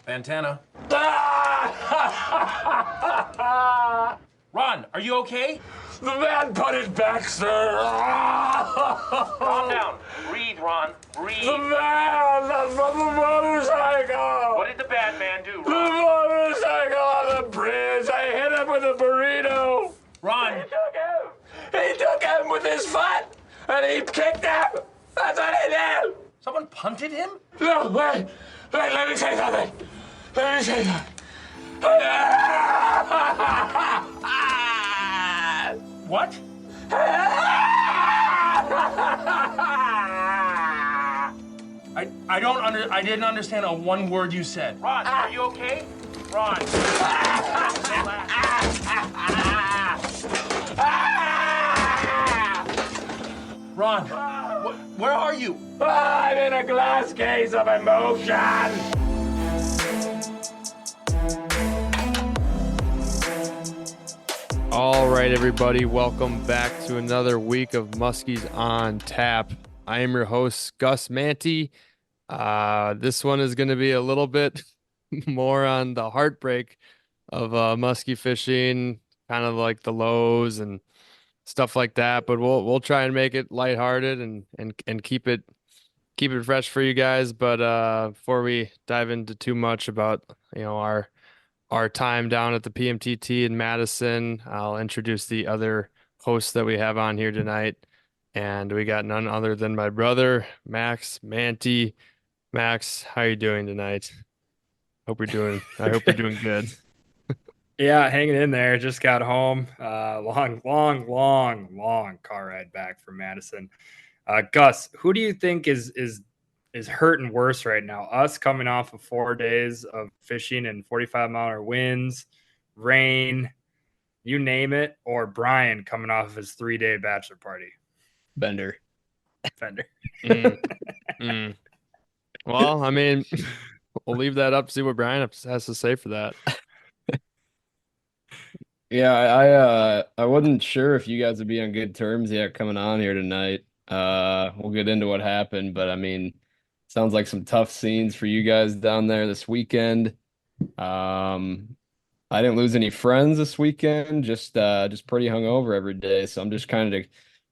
Santana. Ron, are you okay? The man put it back, sir. Calm down. Breathe, Ron. Breathe. The man, that's from the motorcycle. What did the bad man do, The Ron? motorcycle on the bridge. I hit him with a burrito. Ron. He took him with his foot, and he kicked him. That's what he did. Someone punted him? No, wait, let me say something. Let me say something. What? I didn't understand a one word you said. Ron, are you okay? Ron. Ron, where are you? I'm in a glass case of emotion. All right, everybody, welcome back to another week of Muskies on Tap. I am your host, Gus Manty. This one is going to be a little bit more on the heartbreak of muskie fishing, kind of like the lows and stuff like that. But we'll try and make it lighthearted and keep it fresh for you guys. But before we dive into too much about our time down at the PMTT in Madison, I'll introduce the other hosts that we have on here tonight. And we got none other than my brother, Max Manty. Max, how are you doing tonight? I hope you're doing good. Yeah, hanging in there. Just got home. Long car ride back from Madison. Gus, who do you think is hurting worse right now? Us coming off of 4 days of fishing and 45-mile-an-hour winds, rain, you name it, or Brian coming off of his 3-day bachelor party? Bender. Well, I mean, we'll leave that up, see what Brian has to say for that. Yeah, I wasn't sure if you guys would be on good terms yet coming on here tonight. We'll get into what happened, but I mean, sounds like some tough scenes for you guys down there this weekend. I didn't lose any friends this weekend, just pretty hungover every day. So I'm just kind of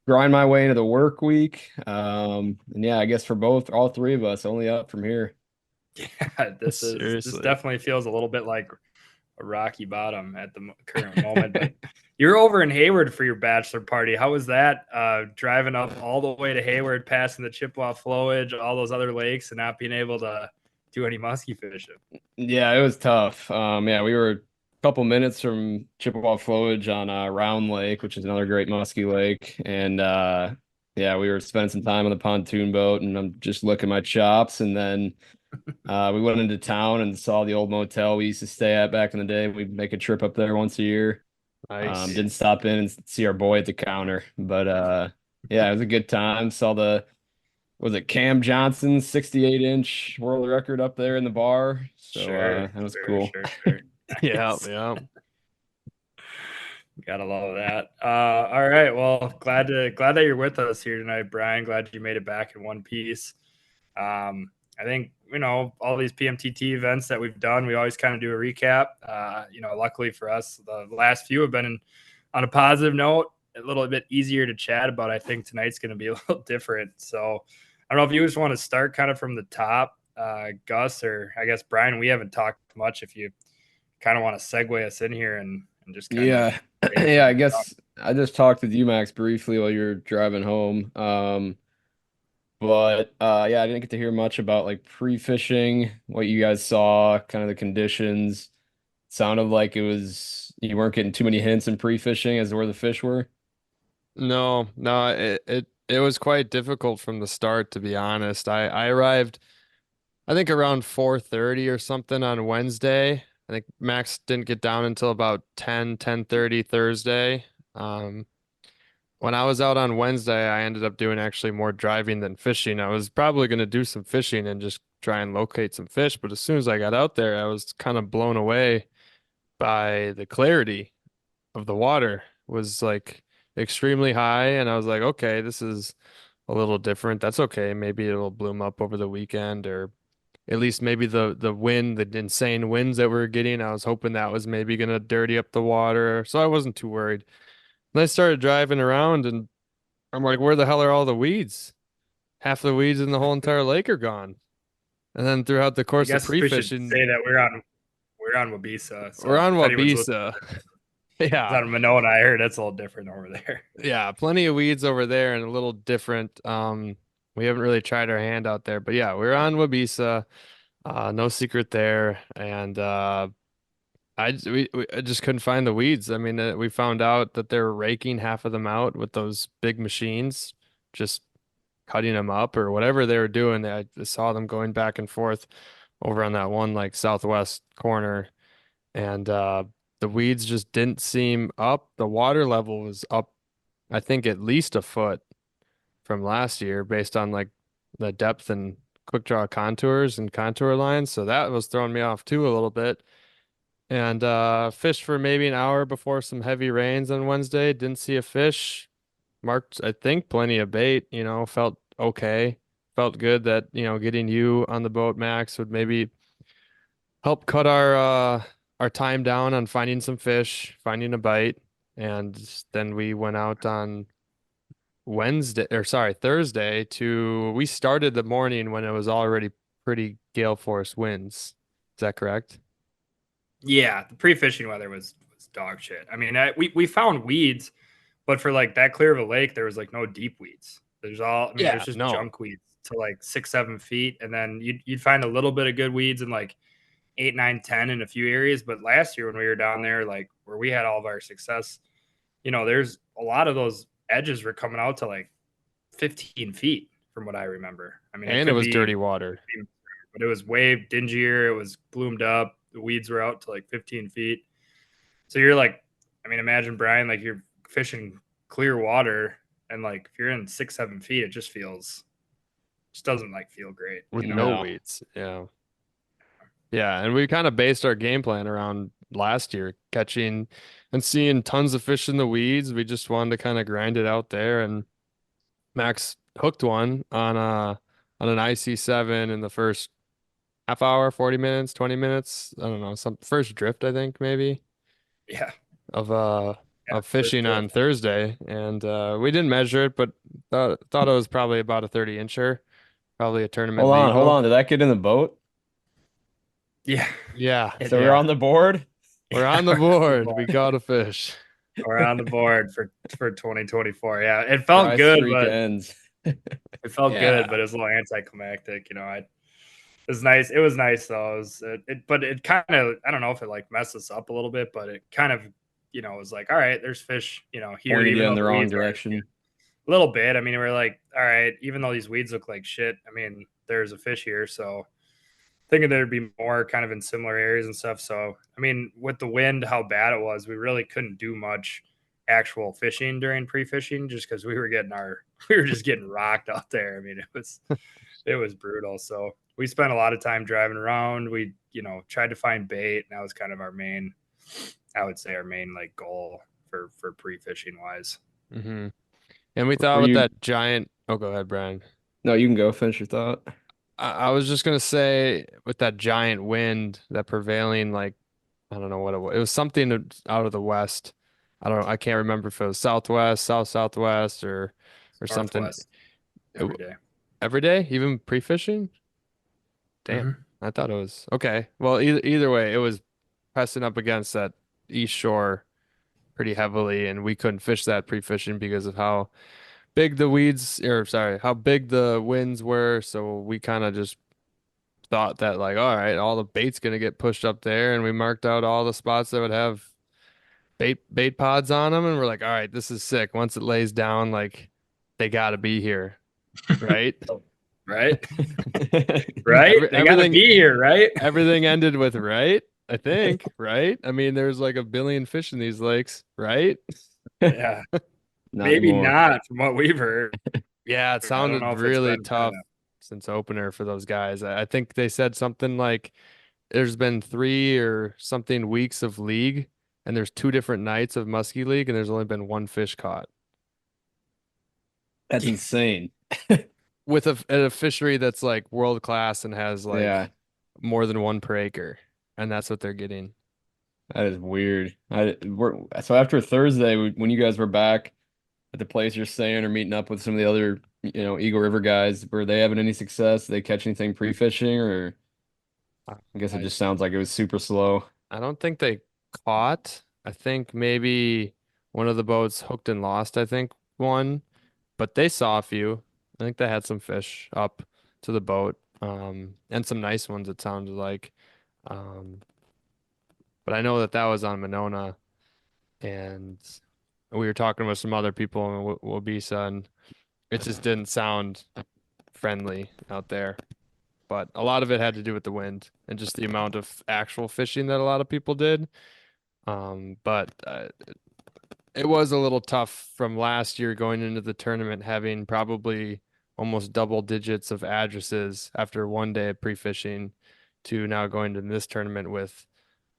grind my way into the work week. And yeah, I guess for all three of us, only up from here. Yeah, this definitely feels a little bit like a rocky bottom at the current moment. But you're over in Hayward for your bachelor party. How was that? Driving up all the way to Hayward, passing the Chippewa flowage, all those other lakes, and not being able to do any muskie fishing. Yeah, it was tough. Yeah, we were a couple minutes from Chippewa flowage on Round Lake, which is another great muskie lake, and yeah, we were spending some time on the pontoon boat, and I'm just licking my chops, and then we went into town and saw the old motel we used to stay at back in the day. We'd make a trip up there once a year. Nice. Didn't stop in and see our boy at the counter, but yeah, it was a good time. Saw was it Cam Johnson's 68-inch world record up there in the bar? So that was cool. Sure. Yeah. Gotta love that. All right. Well, glad that you're with us here tonight, Brian. Glad you made it back in one piece. I think, all these PMTT events that we've done, we always kind of do a recap. Luckily for us, the last few have been on a positive note, a little bit easier to chat about. I think tonight's going to be a little different. So I don't know if you just want to start kind of from the top, Gus, or I guess, Brian, we haven't talked much. If you kind of want to segue us in here and just kind yeah. Yeah, I guess I just talked with you, Max, briefly while you're driving home. But yeah, I didn't get to hear much about like pre-fishing, what you guys saw, kind of the conditions. Sounded like you weren't getting too many hints in pre-fishing as to where the fish were. No, it was quite difficult from the start, to be honest. I arrived, I think around 4:30 or something on Wednesday. I think Max didn't get down until about 10:30 Thursday. When I was out on Wednesday, I ended up doing actually more driving than fishing. I was probably going to do some fishing and just try and locate some fish, but as soon as I got out there, I was kind of blown away by the clarity of the water. It was like extremely high, and I was like, okay, this is a little different. That's okay. Maybe it'll bloom up over the weekend or at least maybe the wind, the insane winds that we were getting, I was hoping that was maybe gonna dirty up the water. So I wasn't too worried. And I started driving around and I'm like, where the hell are all the weeds? Half the weeds in the whole entire lake are gone. And then throughout the I course of guess we should pre-fishing, say that we're on Wabisa. we're So on if anyone's Wabisa. Yeah. on Monona, I heard that's a little different over there. Yeah, plenty of weeds over there and a little different. We haven't really tried our hand out there, but yeah, we're on Wabisa. No secret there. And I just couldn't find the weeds. I mean, we found out that they were raking half of them out with those big machines, just cutting them up or whatever they were doing. I saw them going back and forth over on that one like southwest corner, and the weeds just didn't seem up. The water level was up, I think at least a foot from last year based on like the depth and quick draw contours and contour lines. So that was throwing me off too a little bit. And fished for maybe an hour before some heavy rains on Wednesday. Didn't see a fish. Marked, I think, plenty of bait, felt okay. Felt good that, getting you on the boat, Max, would maybe help cut our time down on finding some fish, finding a bite. And then we went out on Thursday we started the morning when it was already pretty gale force winds. Is that correct? Yeah, the pre-fishing weather was dog shit. I mean, we found weeds, but for like that clear of a lake, there was like no deep weeds. Yeah, There's just no. junk weeds to like 6-7 feet, and then you'd find a little bit of good weeds in like 8, 9, 10 in a few areas. But last year when we were down there, like where we had all of our success, there's a lot of those edges were coming out to like 15 feet from what I remember. I mean, And it was dirty water. but it was way dingier. It was bloomed up. The weeds were out to like 15 feet. So you're like, I mean, imagine Brian, like you're fishing clear water, and like if you're in 6-7 feet, it just doesn't like feel great. With know? no No. weeds. Yeah. Yeah. And we kind of based our game plan around last year, catching and seeing tons of fish in the weeds. We just wanted to kind of grind it out there. And Max hooked one on an IC7 in the first half hour, 40 minutes, 20 minutes. I don't know, some first drift, I think, maybe Yeah. of Yeah, of fishing on Thursday. And we didn't measure it, but thought it was probably about a 30 incher, probably a tournament Hold legal. on. Did that get in the boat? Yeah. Yeah. So we're on the board? We're on the board. We caught a fish. We're on the board for 2024. Yeah. It felt Price good, streak but ends. it felt Yeah. good, but it was a little anticlimactic. It was nice. It was nice though. But it kind of, I don't know if it like messed us up a little bit, but it kind of, was like, all right, there's fish, here, Pointed even you in though the the wrong weeds are direction. a little bit. I mean, we're like, all right, even though these weeds look like shit, I mean, there's a fish here. So thinking there'd be more kind of in similar areas and stuff. So, I mean, with the wind, how bad it was, we really couldn't do much actual fishing during pre-fishing just because we were just getting rocked out there. I mean, it was brutal. So we spent a lot of time driving around. We, tried to find bait, and that was kind of our main like goal for pre-fishing wise. Mm-hmm. And we thought Were with you- that giant, oh, go ahead, Brian. No, you can go finish your thought. I was just gonna say with that giant wind, that prevailing, like, I don't know what it was. It was something out of the west. I don't know. I can't remember if it was southwest, southwest, or something. Northwest every day. Every day, even pre-fishing. Damn, Mhm. I thought it was okay. Well, either way, it was pressing up against that east shore pretty heavily, and we couldn't fish that pre-fishing because of how big the weeds, or sorry, how big the winds were. So we kind of just thought that like, all right, all the bait's gonna get pushed up there, and we marked out all the spots that would have bait pods on them, and we're like, all right, this is sick. Once it lays down, like they gotta be here, right? Right? Right? They gotta everything be here, right? everything ended with right. I think, right? I mean, there's like a billion fish in these lakes, right? Yeah. Not Maybe anymore. not from what we've heard. Yeah, it I don't sounded know if it's really been tough kinda- since opener for those guys. I think they said something like there's been 3 or something weeks of league, and there's 2 different nights of muskie league, and there's only been 1 fish caught. That's insane. with a fishery that's like world class and has like Yeah, more than one per acre, and that's what they're getting. that is weird. So after Thursday, when you guys were back at the place you're staying or meeting up with some of the other, Eagle River guys, were they having any success? Did they catch anything pre-fishing, or I guess it I just sounds like it was super slow. I don't think they caught. I think maybe one of the boats hooked and lost, I think one, but they saw a few. I think they had some fish up to the boat, and some nice ones it sounded like. Um, but I know that that was on Monona, and we were talking with some other people in Wabisa, and it just didn't sound friendly out there. But a lot of it had to do with the wind and just the amount of actual fishing that a lot of people did. But it was a little tough from last year going into the tournament, having probably almost double digits of addresses after one day of pre-fishing to now going to this tournament with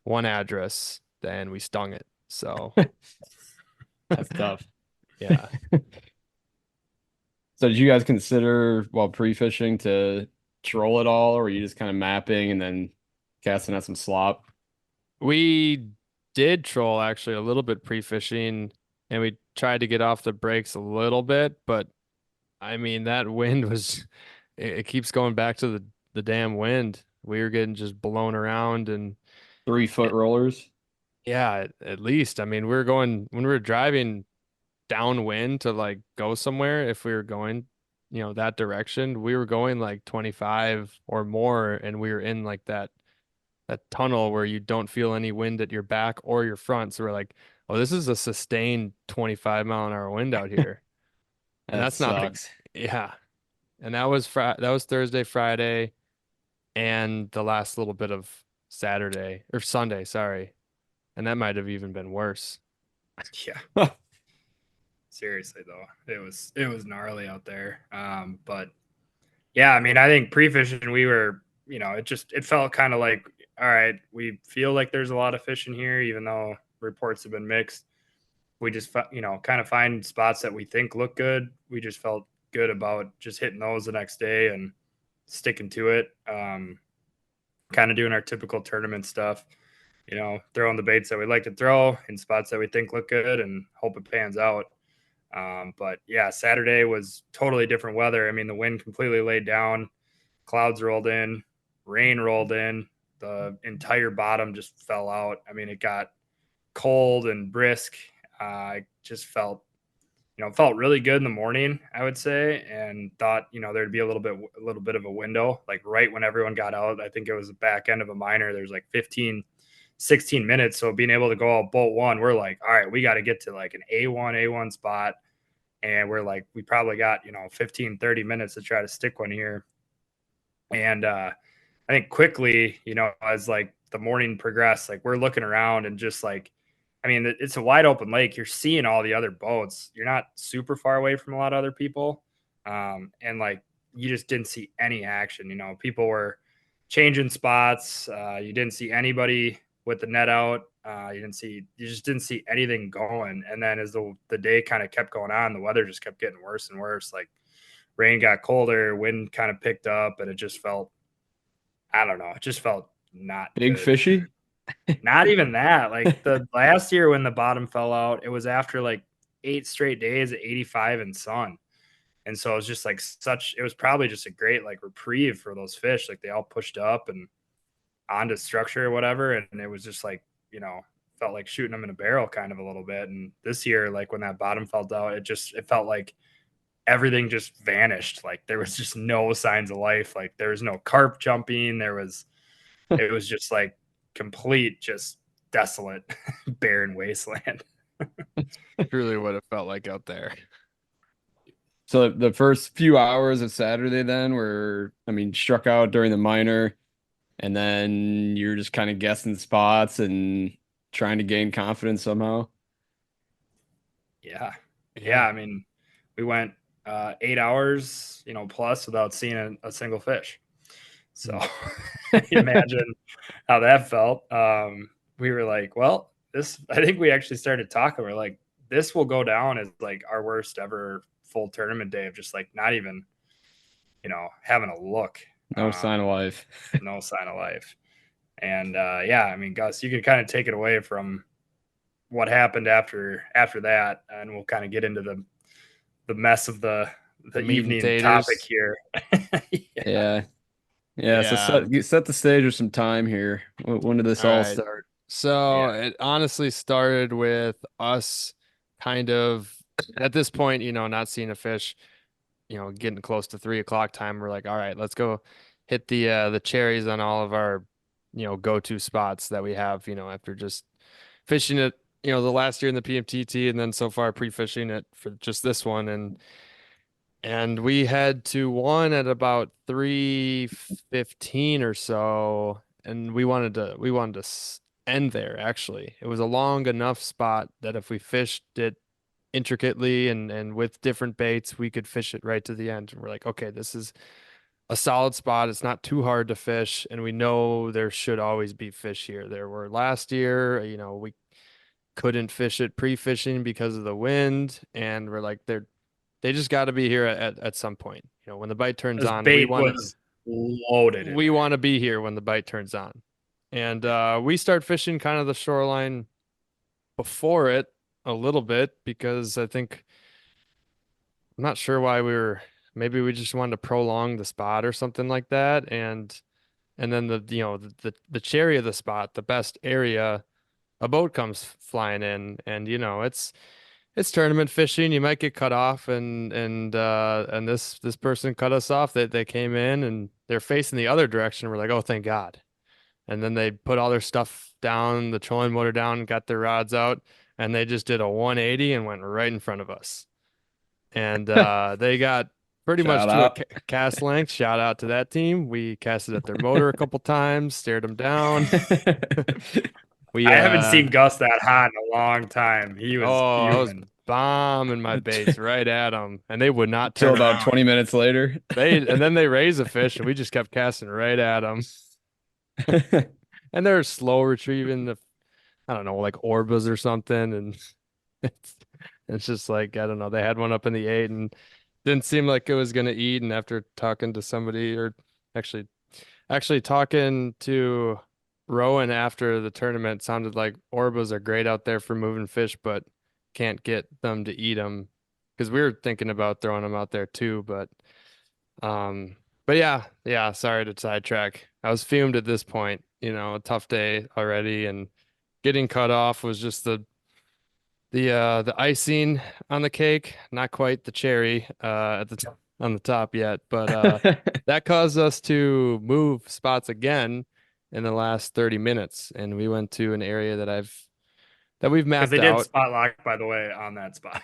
one address, then we stung it. So That's tough. yeah. So did you guys consider while pre-fishing to troll it all, or were you just kind of mapping and then casting out some slop? We did troll actually a little bit pre-fishing and we tried to get off the brakes a little bit, but I mean that wind was it keeps going back to the damn wind. We were getting just blown around and 3 foot rollers? yeah, at least. I mean, we were going when we were driving downwind to like go somewhere if we were going, that direction, we were going like 25 or more and we were in like that tunnel where you don't feel any wind at your back or your front. So we're like, oh, this is a sustained 25-mile-an-hour wind out here. And That that's not the, sucks. yeah. And that was Thursday, Friday, and the last little bit of Saturday or Sunday, sorry. And that might have even been worse. Yeah. Seriously though, it was gnarly out there. But yeah, I mean, I think pre-fishing we were, it felt kind of like, all right, we feel like there's a lot of fish in here, even though reports have been mixed. We just, kind of find spots that we think look good. We just felt good about just hitting those the next day and sticking to it. Kind of doing our typical tournament stuff, throwing the baits that we like to throw in spots that we think look good and hope it pans out. But yeah, Saturday was totally different weather. I mean, the wind completely laid down, clouds rolled in, rain rolled in, the entire bottom just fell out. I mean, it got cold and brisk. I just felt really good in the morning, I would say, and thought, there'd be a little bit of a window, like right when everyone got out. I think it was the back end of a minor. There's like 15, 16 minutes. So being able to go out boat one, we're like, all right, we got to get to like an A1 spot. And we're like, we probably got, 15, 30 minutes to try to stick one here. And I think quickly, as like the morning progressed, like we're looking around and just like, I mean, it's a wide open lake. You're seeing all the other boats. You're not super far away from a lot of other people. And like, you just didn't see any action. People were changing spots. You didn't see anybody with the net out. You just didn't see anything going. And then as the day kind of kept going on, the weather just kept getting worse and worse. Like rain got colder, wind kind of picked up, and it just felt, I don't know, it just felt not Big good. fishy? Not even that. Like the last year when the bottom fell out, it was after like 8 straight days at 85 and sun. And so it was just like it was probably just a great like reprieve for those fish. Like they all pushed up and onto structure or whatever. And it was just like, felt like shooting them in a barrel kind of a little bit. And this year, like when that bottom fell out, it felt like everything just vanished. Like there was just no signs of life. Like there was no carp jumping. It was just like complete, just desolate, barren wasteland. Truly what it felt like out there. So the first few hours of Saturday then were, I mean, struck out during the minor, and then you're just kind of guessing spots and trying to gain confidence somehow. Yeah. Yeah. I mean, we went 8 hours, plus without seeing a single fish. So imagine how that felt. We were like, well, I think we actually started talking. We're like, this will go down as like our worst ever full tournament day of just like not even having a look. No sign of life. No sign of life. And yeah, I mean, Gus, you can kind of take it away from what happened after that, and we'll kind of get into the mess of the The meat and evening taters. topic here. Yeah. So set the stage with some time here. When did this all right. start? So it honestly started with us kind of at this point, not seeing a fish, getting close to 3 o'clock time. We're like, all right, let's go hit the cherries on all of our, go-to spots that we have, after just fishing it, the last year in the PMTT and then so far pre-fishing it for just this one. And we had to one at about 3:15 or so, and we wanted to end there actually. It was a long enough spot that if we fished it intricately and with different baits, we could fish it right to the end. And we're like, okay, this is a solid spot. It's not too hard to fish, and we know there should always be fish here. There were last year, we couldn't fish it pre-fishing because of the wind, and we're like, they just got to be here at some point. When the bite turns This on, bait was loaded. we want to be here when the bite turns on. And we start fishing kind of the shoreline before it a little bit because I'm not sure why maybe we just wanted to prolong the spot or something like that. And then the cherry of the spot, the best area, a boat comes flying in, and it's tournament fishing. You might get cut off, and this person cut us off. They came in and they're facing the other direction. We're like, oh, thank God. And then they put all their stuff down, the trolling motor down, got their rods out, and they just did a 180 and went right in front of us. And they got pretty much to a cast length. Shout out to that team. We casted at their motor a couple times, stared them down. I haven't seen Gus that hot in a long time. He was I was bombing my baits right at them, and they would not turn Till about around. 20 minutes later. And then they raised a fish, and we just kept casting right at them. And they're slow retrieving I don't know, like Orbas or something, and it's just like, I don't know. They had one up in the 8 and didn't seem like it was gonna eat. And after talking to somebody, or actually talking to Rowan after the tournament, sounded like Orbas are great out there for moving fish, but can't get them to eat them, because we were thinking about throwing them out there too. But yeah, sorry to sidetrack. I was fumed at this point, a tough day already, and getting cut off was just the icing on the cake, not quite the cherry on the top yet, but that caused us to move spots again in the last 30 minutes, and we went to an area that we've mapped out. Because they did spot lock, by the way, on that spot.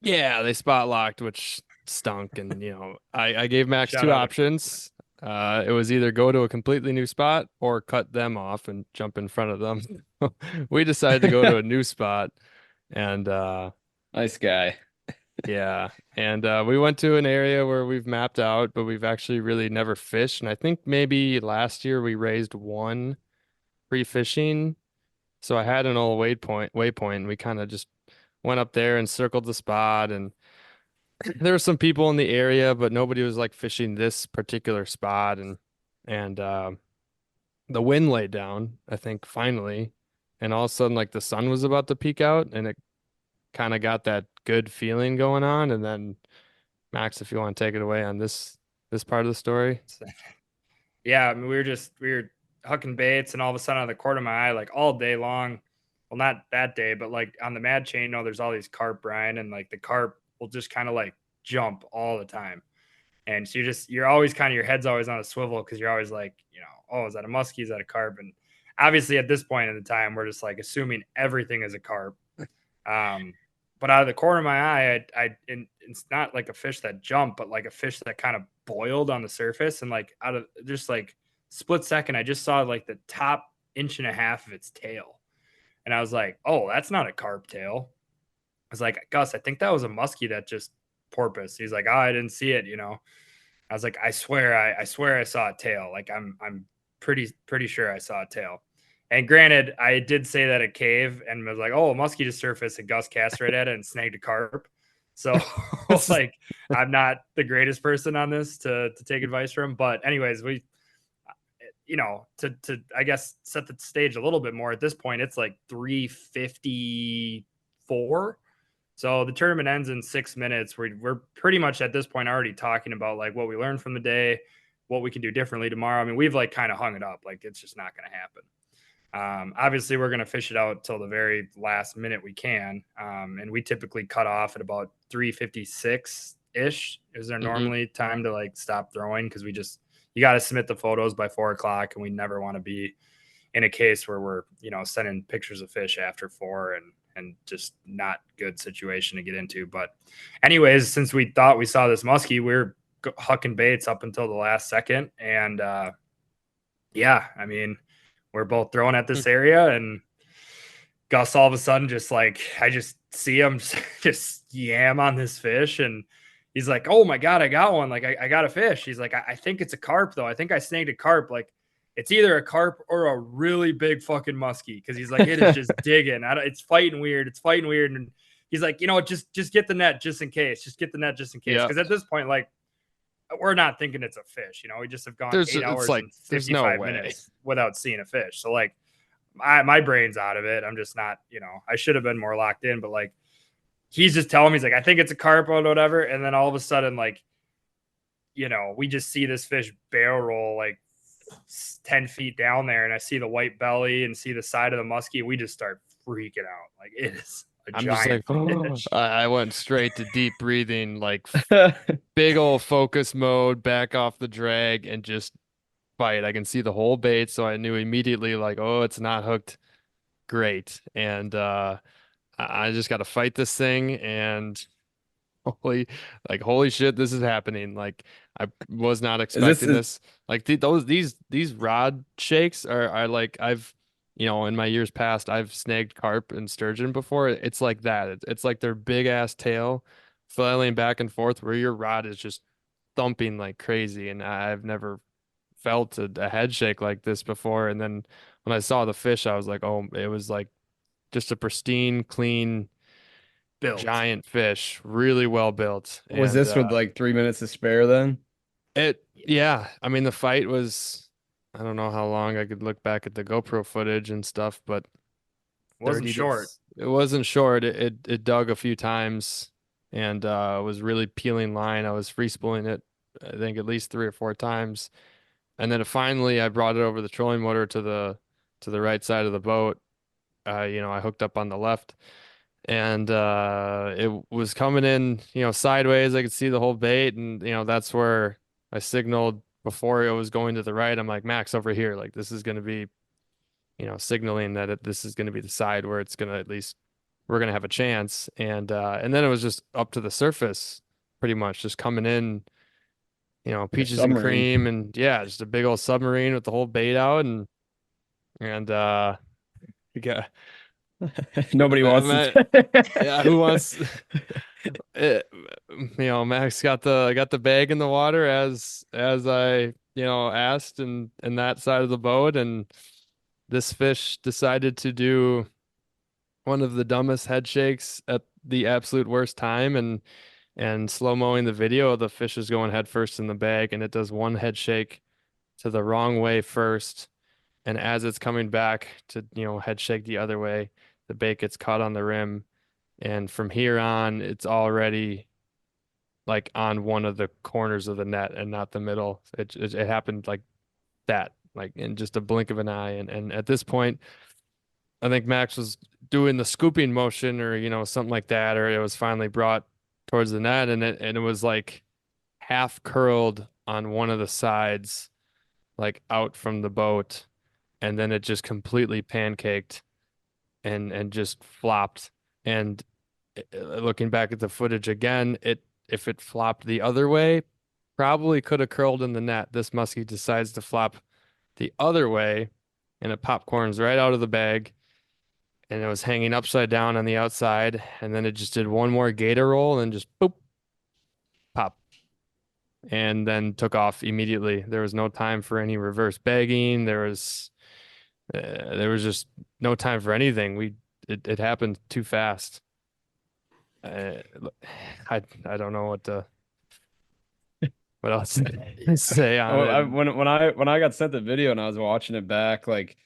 Yeah, they spot locked, which stunk. And I gave Max two options. It was either go to a completely new spot or cut them off and jump in front of them. We decided to go to a new spot, and nice guy. Yeah, and we went to an area where we've mapped out, but we've actually really never fished. And I think maybe last year we raised one pre-fishing. So I had an old waypoint, and we kind of just went up there and circled the spot. And there were some people in the area, but nobody was like fishing this particular spot. And the wind laid down, I think, finally. And all of a sudden, like, the sun was about to peek out, and it kind of got that good feeling going on. And then, Max, if you want to take it away on this part of the story. Yeah, I mean, we were hucking baits, and all of a sudden, on the corner of my eye, like all day long, well, not that day, but like on the Mad Chain, there's all these carp, Brian, and like the carp will just kind of like jump all the time. And so you're always kind of, your head's always on a swivel, because you're always like, oh, is that a muskie? Is that a carp? And obviously at this point in the time, we're just like assuming everything is a carp. But out of the corner of my eye, and it's not like a fish that jumped, but like a fish that kind of boiled on the surface. And like out of just like split second, I just saw like the top 1.5 inches of its tail. And I was like, oh, that's not a carp tail. I was like, Gus, I think that was a muskie that just porpoise. He's like, oh, I didn't see it, I was like, I swear I saw a tail. Like I'm pretty sure I saw a tail. And granted, I did say that at cave and was like, oh, a muskie just surfaced, and Gus cast right at it and snagged a carp. So like, I'm not the greatest person on this to take advice from. But anyways, we, to I guess set the stage a little bit more at this point, it's like 3:54. So the tournament ends in 6 minutes. We're pretty much at this point already talking about like what we learned from the day, what we can do differently tomorrow. I mean, we've like kind of hung it up. Like it's just not going to happen. Obviously, we're going to fish it out till the very last minute we can. And we typically cut off at about 3:56 ish. Is there normally time to like stop throwing? Because you got to submit the photos by 4:00, and we never want to be in a case where we're, sending pictures of fish after 4 and just not good situation to get into. But anyways, since we thought we saw this muskie, we're hucking baits up until the last second. And yeah, I mean, we're both throwing at this area, and Gus all of a sudden just like, I just see him just yam on this fish, and he's like, oh my God, I got one. Like I got a fish. He's like, I think it's a carp though. I think I snagged a carp. Like it's either a carp or a really big fucking muskie. Cause he's like, it is just digging. It's fighting weird. It's fighting weird. And he's like, just get the net just in case. Just get the net just in case. Yeah. Cause at this point, like, we're not thinking it's a fish. We just have gone 8 hours like, and 55 minutes without seeing a fish. So like my brain's out of it. I'm just not, I should have been more locked in, but like, he's just telling me, he's like, I think it's a carp or whatever. And then all of a sudden, like, we just see this fish barrel roll like 10 feet down there. And I see the white belly and see the side of the muskie. We just start freaking out. Like it is a giant fish. I went straight to deep breathing, like big old focus mode, back off the drag and just fight. I can see the whole bait. So I knew immediately like, oh, it's not hooked. Great. And, I just got to fight this thing, and holy shit, this is happening. Like I was not expecting this. Like these rod shakes are like, I've, in my years past, I've snagged carp and sturgeon before. It's like that. It's like their big ass tail flailing back and forth where your rod is just thumping like crazy. And I've never felt a head shake like this before. And then when I saw the fish, I was like, oh, it was like just a pristine, clean, giant fish, really well built. Was this with like 3 minutes to spare then? Yeah. I mean, the fight was, I don't know how long. I could look back at the GoPro footage and stuff, but it wasn't short. It wasn't short. It dug a few times and was really peeling line. I was free spooling it, I think at least 3 or 4 times. And then finally I brought it over the trolling motor to the right side of the boat. I hooked up on the left, and it was coming in, sideways. I could see the whole bait, and that's where I signaled before it was going to the right. I'm like, Max, over here. Like this is going to be, signaling that this is going to be the side where it's going to, at least we're going to have a chance. And then it was just up to the surface, pretty much just coming in, peaches and cream, and yeah, just a big old submarine with the whole bait out, and yeah. Nobody wants it. Yeah, who wants it? Max got the bag in the water as I asked, and that side of the boat, and this fish decided to do one of the dumbest head shakes at the absolute worst time, and slow-moing the video, the fish is going head first in the bag, and it does one head shake to the wrong way first. And as it's coming back to, head shake the other way, the bait gets caught on the rim. And from here on, it's already like on one of the corners of the net and not the middle. It happened like that, like in just a blink of an eye. And at this point, I think Max was doing the scooping motion or, something like that, or it was finally brought towards the net, and it was like half curled on one of the sides, like out from the boat. And then it just completely pancaked and just flopped. And looking back at the footage again, if it flopped the other way, probably could have curled in the net. This muskie decides to flop the other way, and it popcorns right out of the bag. And it was hanging upside down on the outside. And then it just did one more gator roll and just boop, pop. And then took off immediately. There was no time for any reverse bagging. There was just no time for anything. It happened too fast. Uh, I don't know what else to say on Oh, it. when I got sent the video and I was watching it back, like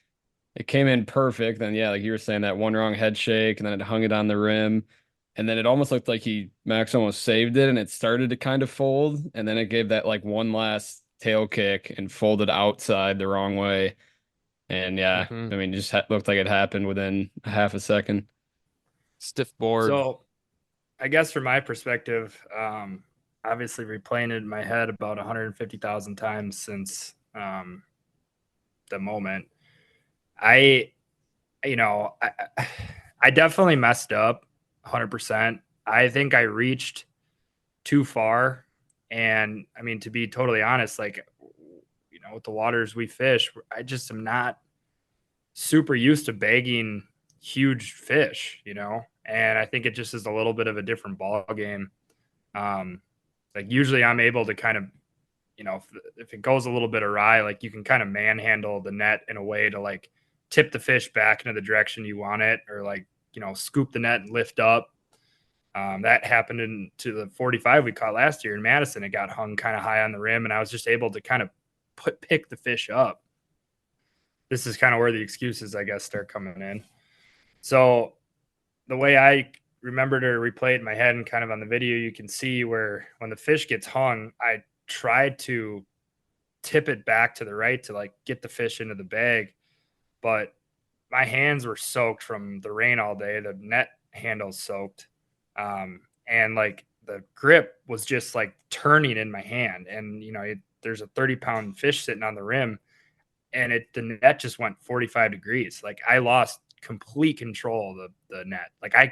it came in perfect. Then yeah, like you were saying, that one wrong head shake, and then it hung it on the rim, and then it almost looked like Max almost saved it, and it started to kind of fold, and then it gave that like one last tail kick and folded outside the wrong way. And yeah, Mhm. I mean, it just looked like it happened within a half a second. Stiff board. So I guess from my perspective, obviously replaying it in my head about 150,000 times since the moment, I, I definitely messed up 100%. I think I reached too far. And I mean, to be totally honest, like, with the waters we fish, I just am not super used to bagging huge fish, and I think it just is a little bit of a different ball game. Like usually I'm able to kind of, if it goes a little bit awry, like you can kind of manhandle the net in a way to like tip the fish back into the direction you want it, or like, scoop the net and lift up. That happened into the 45 we caught last year in Madison. It got hung kind of high on the rim, and I was just able to kind of pick the fish up. This is kind of where the excuses, I guess, start coming in. So the way I remember to replay it in my head and kind of on the video, you can see where when the fish gets hung, I tried to tip it back to the right to like get the fish into the bag, but my hands were soaked from the rain all day. The net handle's soaked. And like the grip was just like turning in my hand. And, there's a 30-pound fish sitting on the rim, and the net just went 45 degrees. Like I lost complete control of the net. Like I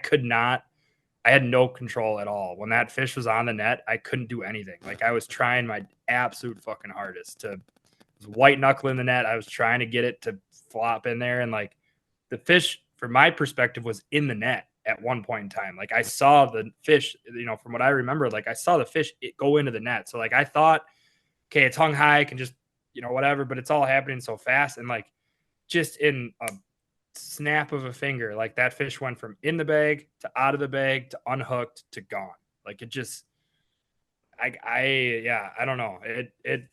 had no control at all. When that fish was on the net, I couldn't do anything. Like I was trying my absolute fucking hardest to white knuckling the net. I was trying to get it to flop in there. And like the fish, from my perspective, was in the net at one point in time. Like I saw the fish, from what I remember, like I saw the fish go into the net. So like I thought, okay, it's hung high, I can just, whatever, but it's all happening so fast. And like just in a snap of a finger, like that fish went from in the bag to out of the bag to unhooked to gone. Like it just, I don't know. It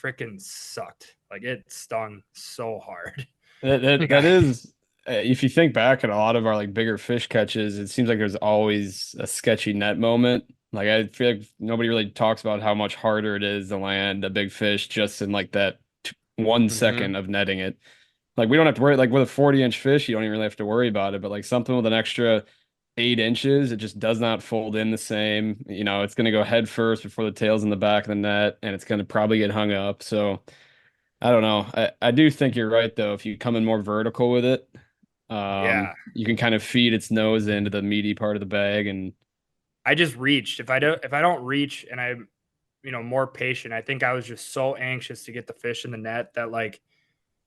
freaking sucked. Like it stung so hard. That is, if you think back at a lot of our like bigger fish catches, it seems like there's always a sketchy net moment. Like I feel like nobody really talks about how much harder it is to land a big fish just in like that 1 second of netting it. Like we don't have to worry, like with a 40-inch fish, you don't even really have to worry about it. But like something with an extra 8 inches, it just does not fold in the same. It's going to go head first before the tail's in the back of the net, and it's going to probably get hung up. So I don't know. I do think you're right though. If you come in more vertical with it, Yeah. you can kind of feed its nose into the meaty part of the bag. And I just reached. If I don't reach and I'm, more patient, I think I was just so anxious to get the fish in the net that like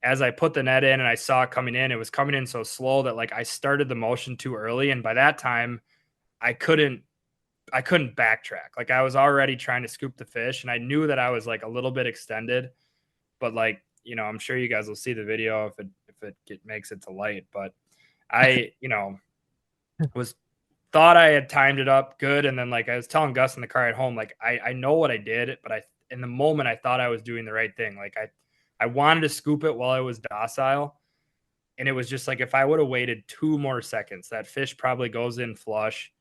as I put the net in and I saw it coming in, it was coming in so slow that like I started the motion too early. And by that time I couldn't backtrack. Like I was already trying to scoop the fish, and I knew that I was like a little bit extended, but like, I'm sure you guys will see the video if it makes it to light. But I, was thought I had timed it up good. And then like I was telling Gus in the car at home, like I know what I did, but in the moment I thought I was doing the right thing. Like I wanted to scoop it while I was docile. And it was just like, if I would have waited 2 more seconds, that fish probably goes in flush,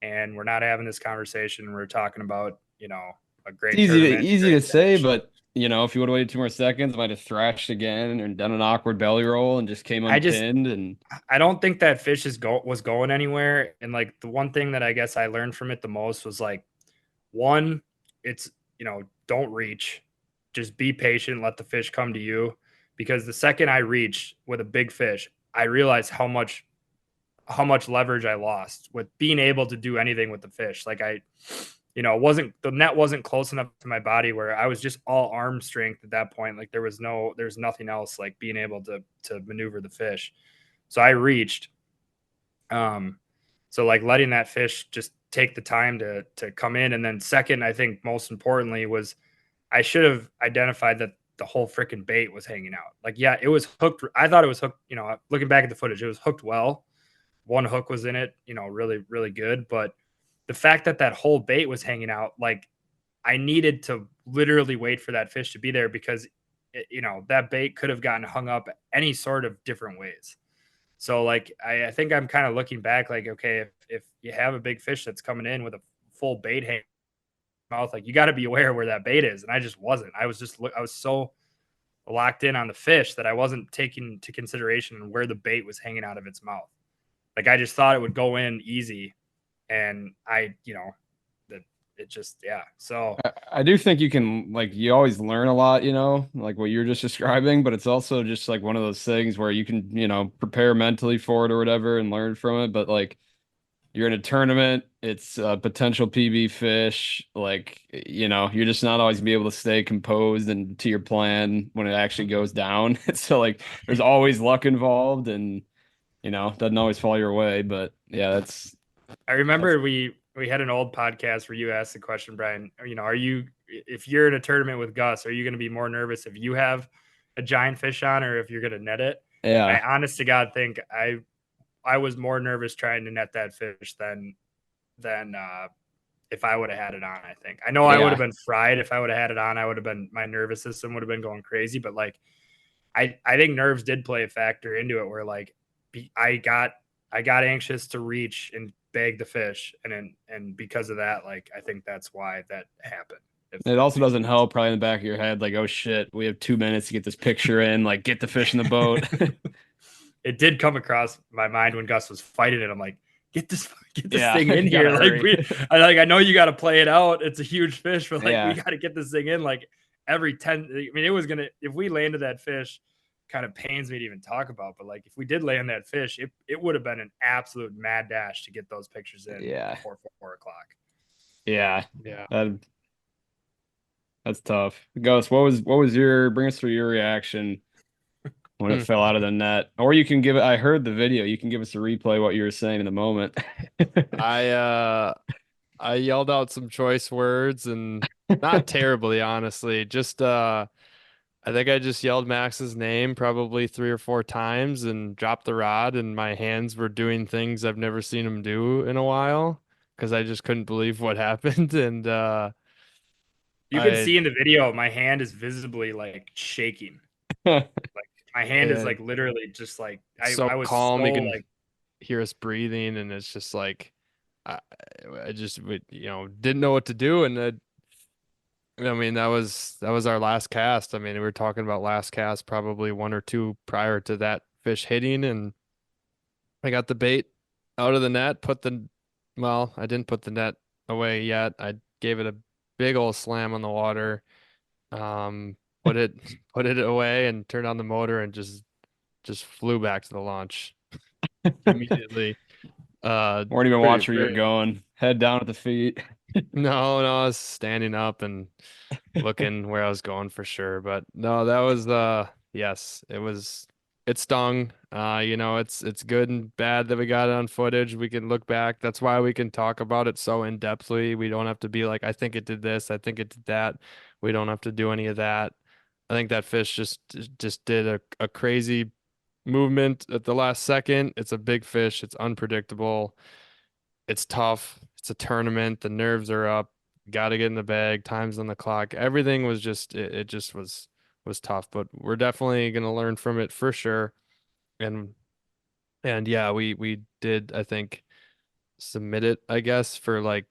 and we're not having this conversation. We're talking about, a great it's tournament. easy to Great say, finish. but if you would have waited 2 more seconds, might have thrashed again and done an awkward belly roll and just came unpinned. And I don't think that fish was going anywhere. And like the one thing that I guess I learned from it the most was like, one, it's, don't reach, just be patient, let the fish come to you. Because the second I reached with a big fish, I realized how much leverage I lost with being able to do anything with the fish. Like the net wasn't close enough to my body where I was just all arm strength at that point. Like there's nothing else like being able to maneuver the fish. So I reached. So like letting that fish just take the time to come in. And then second, I think most importantly was I should have identified that the whole freaking bait was hanging out. Like, yeah, it was hooked. I thought it was hooked, looking back at the footage, it was hooked well. One hook was in it, really, really good. But the fact that that whole bait was hanging out, like I needed to literally wait for that fish to be there because that bait could have gotten hung up any sort of different ways. So like I think I'm kind of looking back like, okay, if you have a big fish that's coming in with a full bait hanging mouth, like you got to be aware where that bait is. And I just wasn't. I was so locked in on the fish that I wasn't taking into consideration where the bait was hanging out of its mouth. Like I just thought it would go in easy, and it just, yeah. So I do think you can, like, you always learn a lot, like what you're just describing, but it's also just like one of those things where you can, prepare mentally for it or whatever and learn from it. But like you're in a tournament, it's a potential PB fish, like, you're just not always gonna be able to stay composed and to your plan when it actually goes down. So like there's always luck involved and, doesn't always fall your way. But yeah, I remember we had an old podcast where you asked the question, Brian, if you're in a tournament with Gus, are you going to be more nervous if you have a giant fish on or if you're going to net it? yeah. I honest to God think I was more nervous trying to net that fish than if I would have had it on. I think I know I would have been fried if I would have had it on. My nervous system would have been going crazy. But like, I think nerves did play a factor into it. Where like I got anxious to reach and bag the fish, and because of that, like I think that's why that happened. It also doesn't help probably in the back of your head, like, oh shit, we have 2 minutes to get this picture in, like get the fish in the boat. It did come across my mind when Gus was fighting it. I'm like, get this Yeah, thing in you here. gotta Like I know you got to play it out. It's a huge fish, but like Yeah. we got to get this thing in like every 10. I mean, it was gonna, if we landed that fish, kind of pains me to even talk about. But like if we did land that fish, it would have been an absolute mad dash to get those pictures in before 4 o'clock. Yeah. Yeah. That's tough. Gus, what was bring us through your reaction when it fell out of the net? Or you can I heard the video. You can give us a replay what you were saying in the moment. I yelled out some choice words and not terribly, honestly. Just I think I just yelled Max's name probably 3 or 4 times and dropped the rod, and my hands were doing things I've never seen them do in a while because I just couldn't believe what happened. And you can see in the video, my hand is visibly like shaking. Like my hand is like literally just like I was calm. so, You can like, hear us breathing, and it's just like I just didn't know what to do. And I mean, that was our last cast. I mean, we were talking about last cast, probably 1 or 2 prior to that fish hitting, and I got the bait out of the net, I didn't put the net away yet. I gave it a big old slam on the water, put it away and turned on the motor and just flew back to the launch immediately. Weren't even watching where you're going. Head down at the feet. No, I was standing up and looking where I was going for sure. But no, that was yes, it stung. It's good and bad that we got it on footage. We can look back. That's why we can talk about it so in depthly. We don't have to be like, I think it did this, I think it did that. We don't have to do any of that. I think that fish just did a crazy movement at the last second. It's a big fish. It's unpredictable. It's tough. It's a tournament. The nerves are up. Got to get in the bag. Time's on the clock. Everything was just it just was tough. But we're definitely gonna learn from it for sure. And yeah, we did, I think, submit it, I guess, for like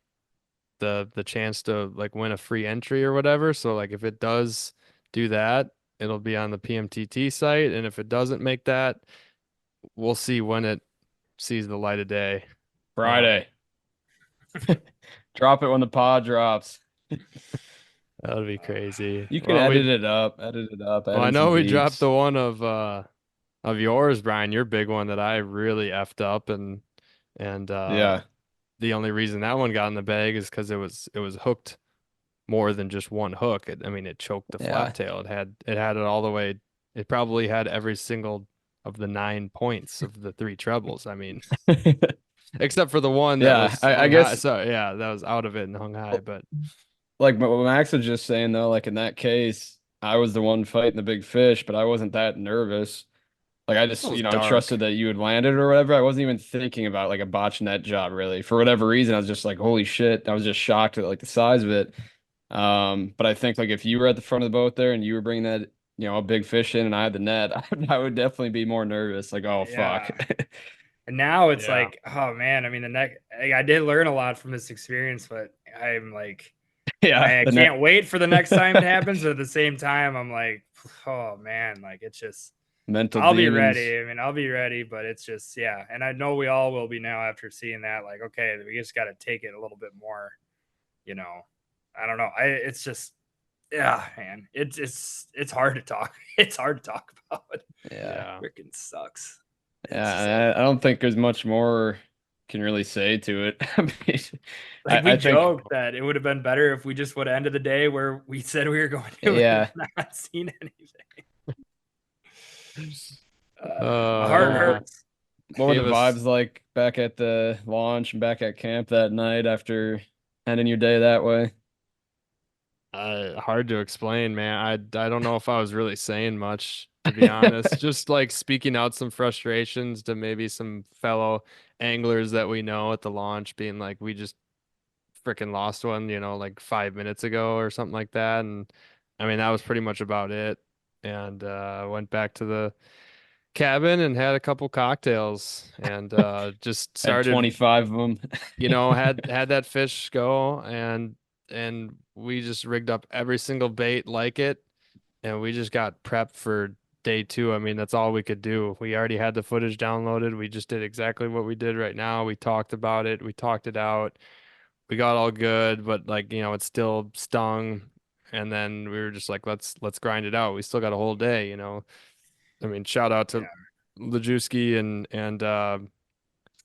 the chance to like win a free entry or whatever. So like if it does do that, it'll be on the PMTT site. And if it doesn't make that, we'll see when it sees the light of day. Friday. Drop it when the pod drops. That would be crazy. You can edit it up. Well, I know we dropped the one of yours, Brian, your big one that I really effed up, and yeah. The only reason that one got in the bag is because it was hooked more than just one hook. It choked the flat tail. It had it all the way. It probably had every single of the 9 points of the 3 trebles. I mean, except for the one that was I guess high. So yeah, that was out of it and hung high. But like what Max was just saying though, like in that case, I was the one fighting the big fish, but I wasn't that nervous. Like I just, It was you know, dark. trusted that you would land it or whatever. I wasn't even thinking about like a botch net job really. For whatever reason, I was just like, holy shit. I was just shocked at like the size of it. But I think like if you were at the front of the boat there and you were bringing that, you know, a big fish in and I had the net, I would definitely be more nervous. Like, oh fuck. Yeah. And now it's Yeah. like, oh man, I mean, I did learn a lot from this experience, but I'm like, Yeah, I the net can't wait for the next time it happens. But at the same time, I'm like, oh man, like it's just, mental I'll be demons. ready. I mean, I'll be ready, but it's just, yeah. And I know we all will be now after seeing that. Like, okay, we just got to take it a little bit more, you know. I don't know. It's just, yeah, man. It's hard to talk. It's hard to talk about. Yeah. Freaking sucks. It's just Yeah, I don't think there's much more can really say to it. I mean, like we I think, joked that it would have been better if we just would have ended the day where we said we were going to yeah. and not seen anything. My heart Yeah. hurts. What were the Gave us vibes like back at the launch and back at camp that night after ending your day that way? hard to explain, man. I don't know if I was really saying much, to be honest. Just like speaking out some frustrations to maybe some fellow anglers that we know at the launch, being like, we just freaking lost one, like 5 minutes ago or something like that. And I mean, that was pretty much about it. And went back to the cabin and had a couple cocktails and just Had started, 25 of them. had that fish go, and we just rigged up every single bait like it, and we just got prepped for day two. I mean, that's all we could do. We already had the footage downloaded. We just did exactly what we did right now. We talked about it. We talked it out. We got all good, but like, it still stung. And then we were just like, let's grind it out. We still got a whole day. I mean, shout out Yeah. to Lajewski and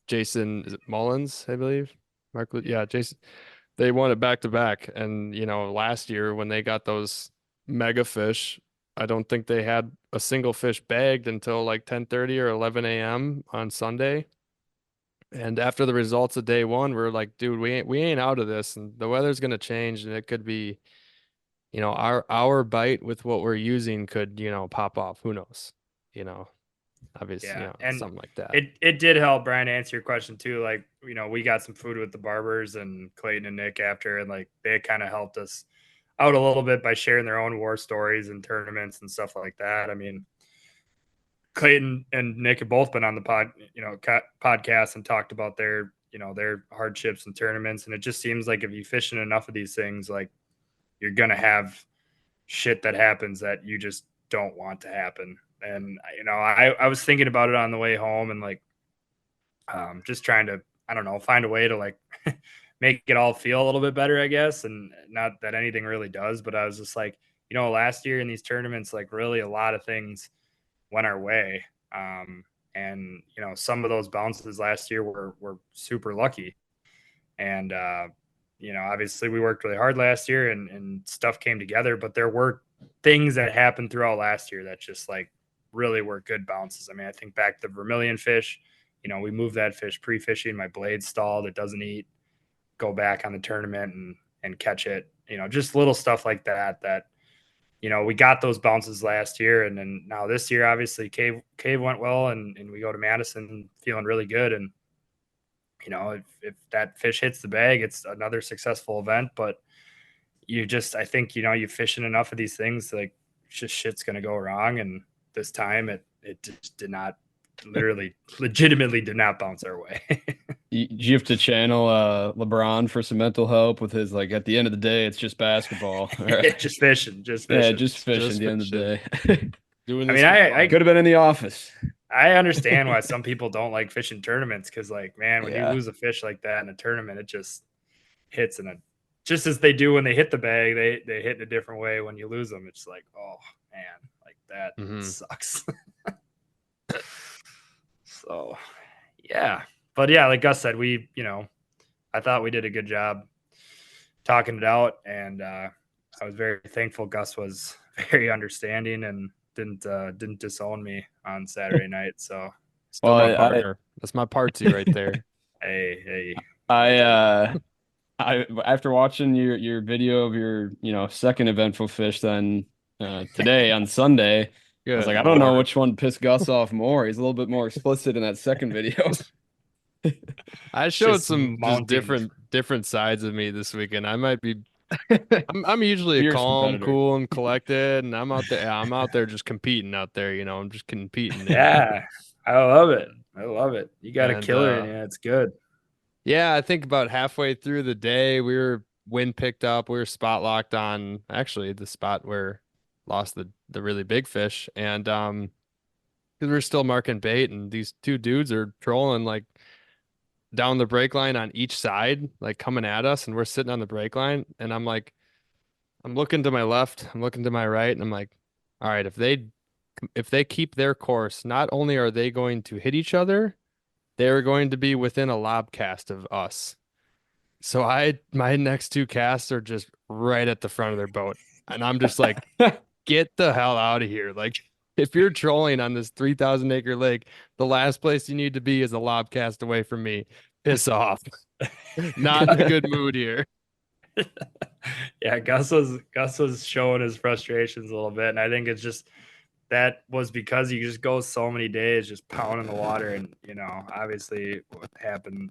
Jason, is it Mullins, I believe? Yeah, Jason. They won it back to back. And, last year when they got those mega fish, I don't think they had a single fish bagged until like 10:30 or 11 a.m. on Sunday. And after the results of day one, we're like, dude, we ain't out of this, and the weather's gonna change, and it could be, our bite with what we're using could, pop off. Who knows? Obviously, Yeah. And something like that. it did help, Brian, answer your question too. Like, we got some food with the barbers and Clayton and Nick after, and like they kind of helped us out a little bit by sharing their own war stories and tournaments and stuff like that. I mean, Clayton and Nick have both been on the podcast and talked about their hardships and tournaments. And it just seems like if you fish in enough of these things, like you're going to have shit that happens that you just don't want to happen. And, I was thinking about it on the way home and like, just trying to, I don't know, find a way to like make it all feel a little bit better, I guess. And not that anything really does, but I was just like, last year in these tournaments, like really a lot of things went our way. And some of those bounces last year were super lucky. And obviously we worked really hard last year and stuff came together, but there were things that happened throughout last year that just like really were good bounces. I mean, I think back to the vermilion fish, we moved that fish pre-fishing, my blade stalled, it doesn't eat, go back on the tournament and catch it, just little stuff like that we got those bounces last year. And then now this year, obviously cave went well and we go to Madison feeling really good. And, if that fish hits the bag, it's another successful event, but I think, you fish in enough of these things, like just shit's going to go wrong. And this time it just did not legitimately did not bounce our way. You have to channel LeBron for some mental help with his like at the end of the day, it's just basketball. Right? Just fishing. Yeah, just fishing at the end of the day. Doing I this mean, for I fun. Could have been in the office. I understand why some people don't like fishing tournaments because, like, man, when you Yeah. lose a fish like that in a tournament, it just hits just as they do when they hit the bag, they hit in a different way when you lose them. It's like, oh man, like that sucks. So, yeah, but yeah, like Gus said, I thought we did a good job talking it out, and I was very thankful. Gus was very understanding and didn't disown me on Saturday night. So, Still my partner. That's my party right there. hey, I after watching your video of your second eventful fish then today on Sunday, I was Good like, I don't know Lord. which one pissed Gus off more. He's a little bit more explicit in that second video. I showed Just some just mounting. different sides of me this weekend. I might be I'm usually a Fierce calm, competitor. cool, and collected, and I'm out there just competing out there, I'm just competing. Yeah, I love it. I love it. You got a And killer in you. It's good. yeah, I think about halfway through the day, wind picked up. We were spot locked on actually the spot where lost the really big fish, and because we are still marking bait, and these two dudes are trolling like down the break line on each side, like coming at us, and we're sitting on the break line, and I'm like, I'm looking to my left, I'm looking to my right, and I'm like, all right, if they keep their course, not only are they going to hit each other, they're going to be within a lob cast of us. So my next two casts are just right at the front of their boat. And I'm just like, get the hell out of here. Like if you're trolling on this 3,000 acre lake, the last place you need to be is a lob cast away from me. Piss off. Not in a good mood here. Yeah, Gus was showing his frustrations a little bit, and I think it's just that was because he just goes so many days just pounding the water, and obviously what happened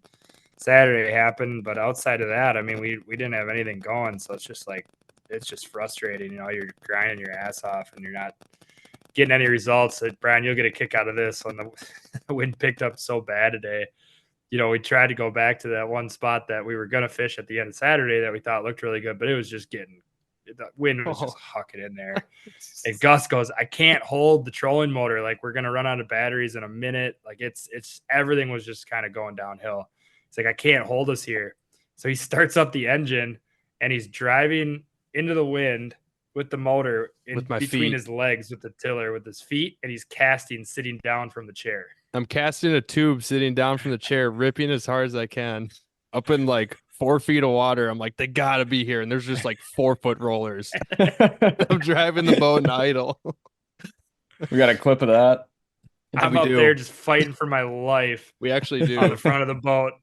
Saturday happened, but outside of that, I mean, we didn't have anything going, so it's just frustrating. You're grinding your ass off, and you're not getting any results. Brian, you'll get a kick out of this when the wind picked up so bad today. We tried to go back to that one spot that we were going to fish at the end of Saturday that we thought looked really good, but it was just the wind was just hucking in there. And Gus goes, I can't hold the trolling motor. Like, we're going to run out of batteries in a minute. Like, it's everything was just kind of going downhill. It's like, I can't hold us here. So he starts up the engine and he's driving into the wind with the motor With my between feet. his legs with the tiller with his feet, and he's casting sitting down from the chair. I'm casting a tube sitting down from the chair, ripping as hard as I can, up in like 4 feet of water. I'm like, they gotta be here. And there's just like 4 foot rollers. I'm driving the boat in idle. We got a clip of that. I'm up there just fighting for my life. We actually do. On the front of the boat.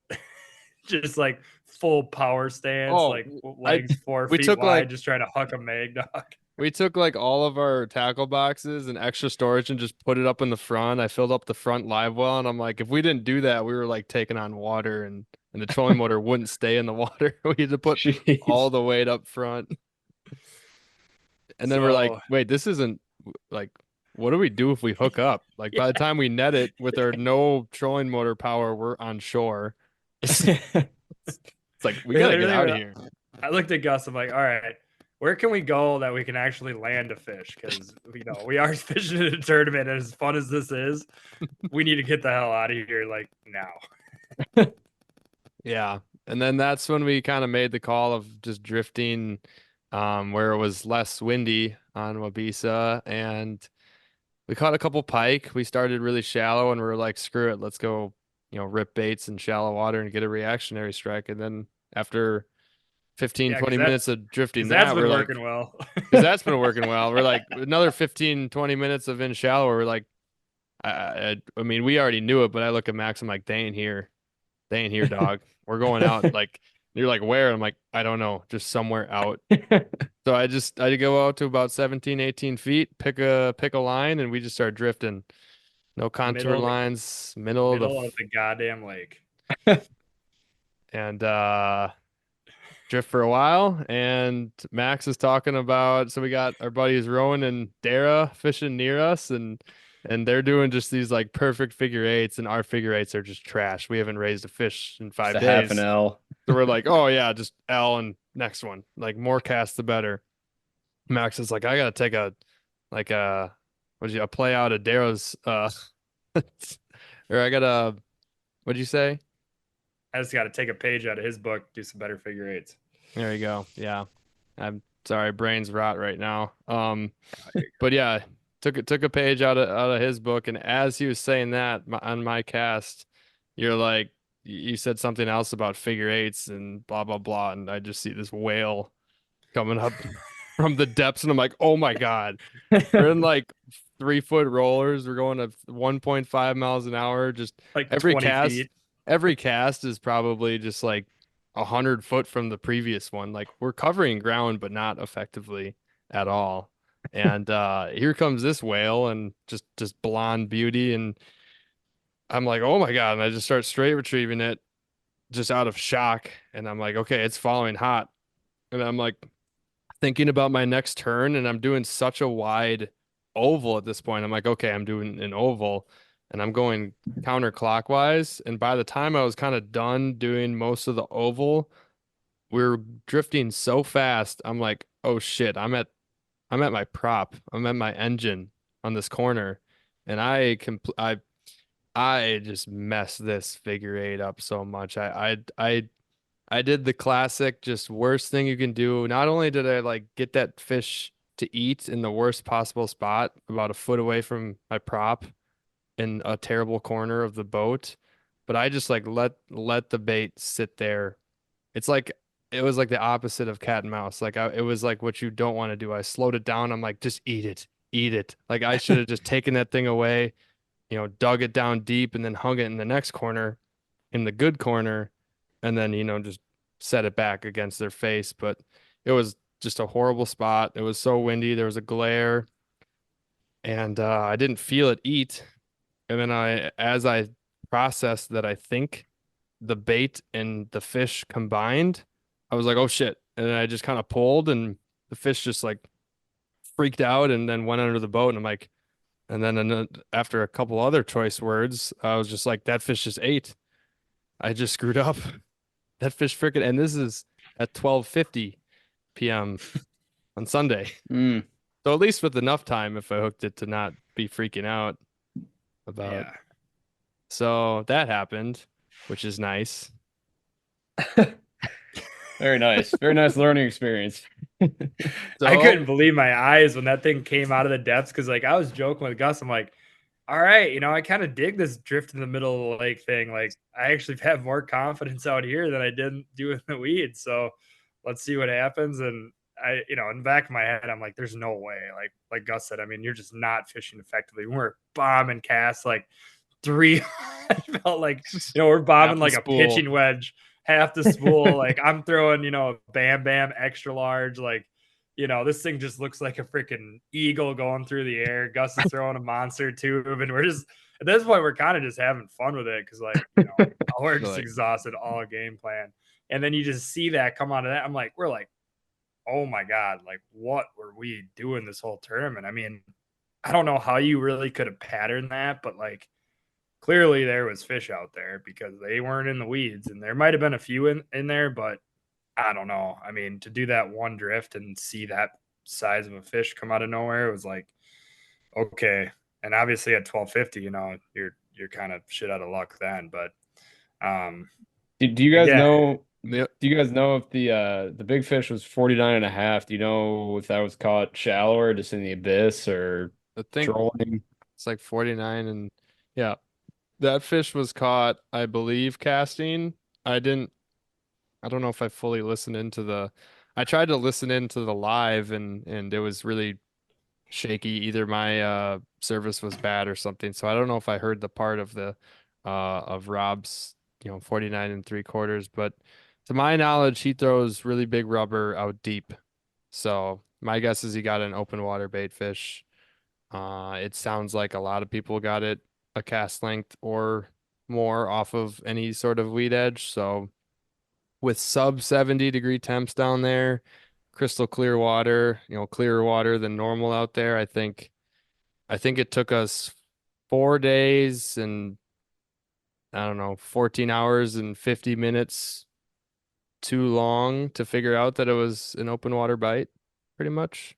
Just like full power stance, like legs 4 feet wide, just trying to huck a mag dog. We took like all of our tackle boxes and extra storage and just put it up in the front. I filled up the front live well, and I'm like, if we didn't do that, we were like taking on water, and the trolling motor wouldn't stay in the water. We had to put all the weight up front. And then we're like, wait, this isn't like, what do we do if we hook up? Like by the time we net it with our no trolling motor power, we're on shore. It's like, we gotta get out of here. I looked at Gus. I'm like, all right, where can we go that we can actually land a fish? Because we are fishing in a tournament, and as fun as this is, we need to get the hell out of here like now. Yeah. And then that's when we kind of made the call of just drifting where it was less windy on Wabisa, and we caught a couple pike. We started really shallow, and we were like, screw it, let's go, rip baits in shallow water and get a reactionary strike. And then after 15-20 minutes of drifting that's been working well. Because that's been working well. We're like, another 15-20 minutes of in shallow, we're like, I mean, we already knew it, but I look at Max, I'm like, they ain't here, dog. We're going out. Like, you're like, where? I'm like, I don't know, just somewhere out. So I go out to about 17-18 feet, pick a line, and we just start drifting. No contour lines, middle of the goddamn lake. And drift for a while, and Max is talking about, so we got our buddies Rowan and Dara fishing near us, and they're doing just these like perfect figure eights, and our figure eights are just trash. We haven't raised a fish in 5 days. Half an L. So we're like, oh yeah, just L and next one. Like, more casts the better. Max is like, I gotta take a play out of Dara's or I gotta, what'd you say? I just got to take a page out of his book, do some better figure eights. There you go. Yeah. I'm sorry, brain's rot right now. But yeah, took a page out of his book, and as he was saying that on my cast, you're like, you said something else about figure eights and blah blah blah, and I just see this whale coming up from the depths, and I'm like, oh my god, we're in like 3-foot rollers. We're going at 1.5 miles an hour. Just like every 20 cast. feet. Every cast is probably just like 100 foot from the previous one. Like, we're covering ground, but not effectively at all. And here comes this whale and just blonde beauty. And I'm like, oh my God. And I just start straight retrieving it just out of shock. And I'm like, okay, it's following hot. And I'm like thinking about my next turn, and I'm doing such a wide oval at this point. I'm like, okay, I'm doing an oval and I'm going counterclockwise. And by the time I was kind of done doing most of the oval, we are drifting so fast. I'm like, oh shit, I'm at my prop. I'm at my engine on this corner. And I just messed this figure eight up so much. I did the classic, just worst thing you can do. Not only did I like get that fish to eat in the worst possible spot, about a foot away from my prop in a terrible corner of the boat, but I just like let the bait sit there. It's like it was like the opposite of cat and mouse. It was like what you don't want to do. I slowed it down. I'm like, just eat it, eat it. Like I should have just taken that thing away, dug it down deep and then hung it in the next corner, in the good corner, and then, just set it back against their face. But it was just a horrible spot. It was so windy. There was a glare, and I didn't feel it eat. And then as I processed that, I think the bait and the fish combined, I was like, oh shit. And then I just kind of pulled, and the fish just like freaked out and then went under the boat. And I'm like, and then after a couple other choice words, I was just like, that fish just ate. I just screwed up. That fish freaking, and this is at 12:50 p.m. on Sunday. Mm. So at least with enough time, if I hooked it, to not be freaking out about. Yeah. So that happened, which is nice. Very nice. Very nice learning experience. So, I couldn't believe my eyes when that thing came out of the depths, because like I was joking with Gus. I'm like, all right, I kind of dig this drift in the middle of the lake thing. Like I actually have more confidence out here than I did do in the weeds. So let's see what happens. And in the back of my head, I'm like, there's no way. Like Gus said, I mean, you're just not fishing effectively. We're bombing casts like three. I felt like, we're bombing like a pitching wedge, half the spool. Like I'm throwing, a bam bam extra large, like, this thing just looks like a freaking eagle going through the air. Gus is throwing a monster tube, and we're just at this point we're kind of just having fun with it, because we're just exhausted all game plan. And then you just see that come out of that. I'm like, we're like, oh my God, like what were we doing this whole tournament? I mean, I don't know how you really could have patterned that, but like clearly there was fish out there, because they weren't in the weeds, and there might have been a few in there, but I don't know. I mean, to do that one drift and see that size of a fish come out of nowhere, it was like, okay. And obviously at 12:50, you're kind of shit out of luck then. But do you guys know? Yep. Do you guys know if the big fish was 49.5? Do you know if that was caught shallower, just in the abyss, or I think trolling? it's like 49, and yeah, that fish was caught, I believe, casting. I don't know if I fully listened into I tried to listen into the live, and it was really shaky. Either my service was bad or something. So I don't know if I heard the part of of Rob's, 49 3/4, but to my knowledge, he throws really big rubber out deep. So my guess is he got an open water bait fish. It sounds like a lot of people got it a cast length or more off of any sort of weed edge. So with sub 70-degree temps down there, crystal clear water, clearer water than normal out there. I think it took us 4 days and, I don't know, 14 hours and 50 minutes too long to figure out that it was an open water bite, pretty much.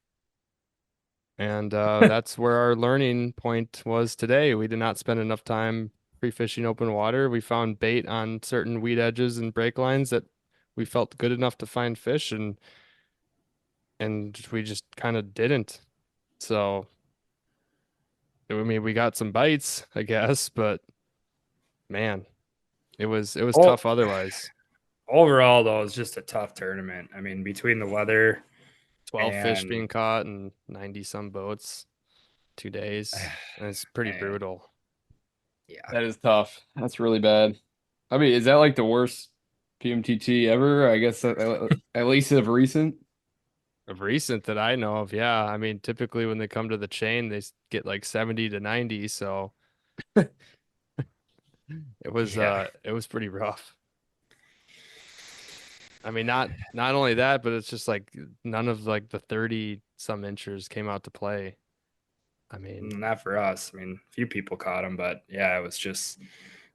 And that's where our learning point was today. We did not spend enough time pre-fishing open water. We found bait on certain weed edges and break lines that we felt good enough to find fish, and we just kind of didn't. So I mean, we got some bites, I guess, but man, it was tough otherwise. Overall, though, it's just a tough tournament. I mean, between the weather, 12 fish being caught and 90 some boats, 2 days. And it's pretty brutal. Yeah, That is tough. That's really bad. I mean, is that like the worst PMTT ever? I guess at least of recent. of recent that I know of. Yeah. I mean, typically when they come to the chain, they get like 70 to 90. So Yeah. it was pretty rough. I mean, not only that, but it's just like none of like the 30 some inchers came out to play. I mean, Not for us. I mean, a few people caught them, but yeah, it was just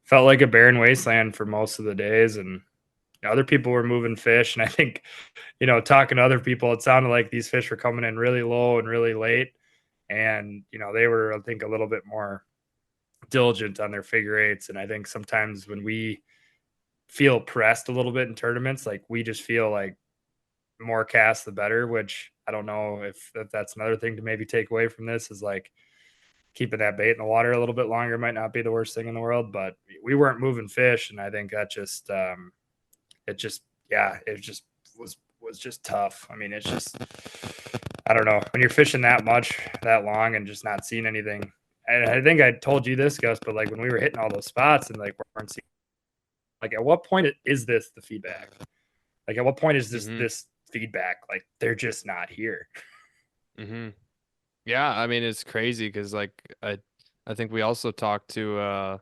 felt like a barren wasteland for most of the days. And other people were moving fish. And I think, talking to other people, it sounded like these fish were coming in really low and really late. And, they were, I think, a little bit more diligent on their figure eights. And I think sometimes when we feel pressed a little bit in tournaments, like we just feel like more casts the better, which I don't know if that's another thing to maybe take away from this is like keeping that bait in the water a little bit longer might not be the worst thing in the world, but we weren't moving fish. And I think that just, it just, yeah, it just was just tough. I mean, it's just, I don't know, when you're fishing that much, that long and just not seeing anything. And I think I told you this, Gus, but like when we were hitting all those spots and like weren't seeing, like at what point is this the feedback? Like at what point is hmm this feedback? Like they're just not here. hmm Yeah, I mean it's crazy because like I think we also talked to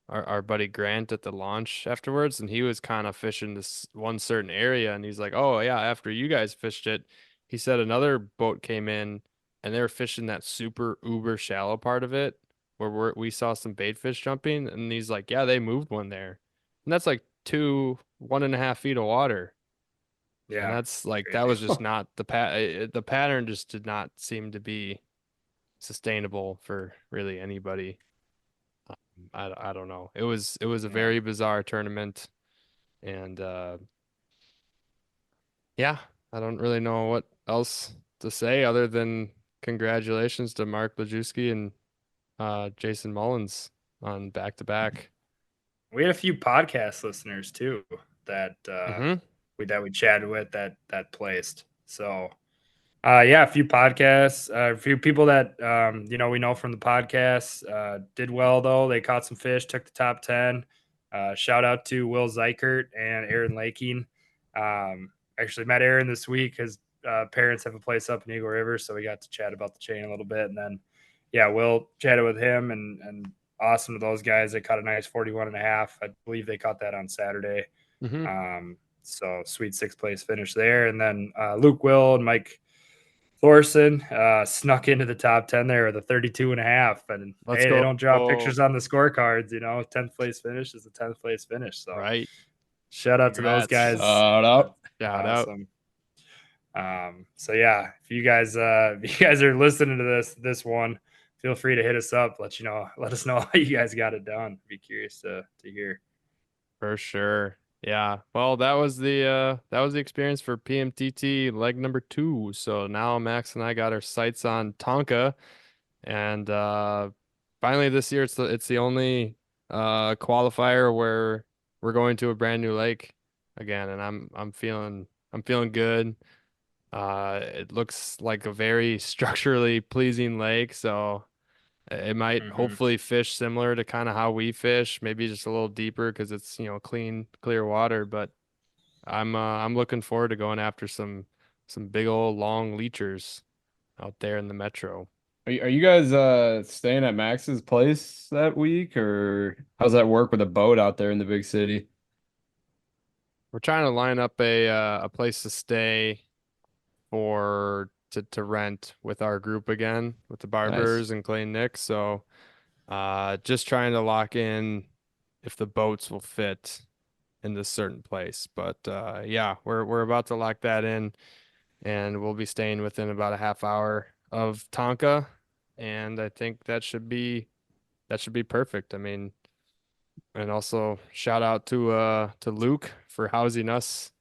our buddy Grant at the launch afterwards, and he was kind of fishing this one certain area, and he's like, "Oh yeah, after you guys fished it," he said another boat came in, and they were fishing that super uber shallow part of it where we saw some bait fish jumping, and he's like, "Yeah, they moved one there," and that's like 1.5 feet of water, and Yeah. that's like that Crazy. was just not the pattern just did not seem to be sustainable for really anybody. I don't know. It was a Yeah. very bizarre tournament, and yeah, I don't really know what else to say other than congratulations to Mark Lajewski and Jason Mullins on back to back. We had a few podcast listeners too that Mm-hmm. we chatted with that placed. So yeah, a few podcasts, a few people that we know from the podcast did well though. They caught some fish, took the top 10. Shout out to Will Zeikert and Aaron Laking. Actually met Aaron this week. His parents have a place up in Eagle River, so we got to chat about the chain a little bit. And then yeah, Will chatted with him and awesome to those guys. They caught a nice 41 and a half. I believe they caught that on Saturday. Mm-hmm. So sweet sixth place finish there. And then Luke Will and Mike Thorson snuck into the top 10 there with a 32 and a half. And Let's hey, they go. don't draw pictures on the scorecards, 10th place finish is a 10th place finish. So Right. shout out to those Congrats. guys. Shout out. Shout out. Awesome. So yeah, if you guys are listening to this one, feel free to hit us up. Let us know how you guys got it done. Be curious to hear. For sure. Yeah. Well, that was the experience for PMTT leg number 2. So now Max and I got our sights on Tonka, and finally this year it's the only qualifier where we're going to a brand new lake again, and I'm feeling good. It looks like a very structurally pleasing lake, so it might Mm-hmm. hopefully fish similar to kind of how we fish, maybe just a little deeper because it's, clear water. But I'm looking forward to going after some big old long leechers out there in the metro. Are you guys staying at Max's place that week, or how's that work with a boat out there in the big city? We're trying to line up a place to stay for to rent with our group again with the Nice. Barbers and Clay and Nick. So just trying to lock in if the boats will fit in this certain place. But yeah, we're about to lock that in, and we'll be staying within about a half hour of Tonka, and I think that should be perfect. I mean, and also shout out to Luke for housing us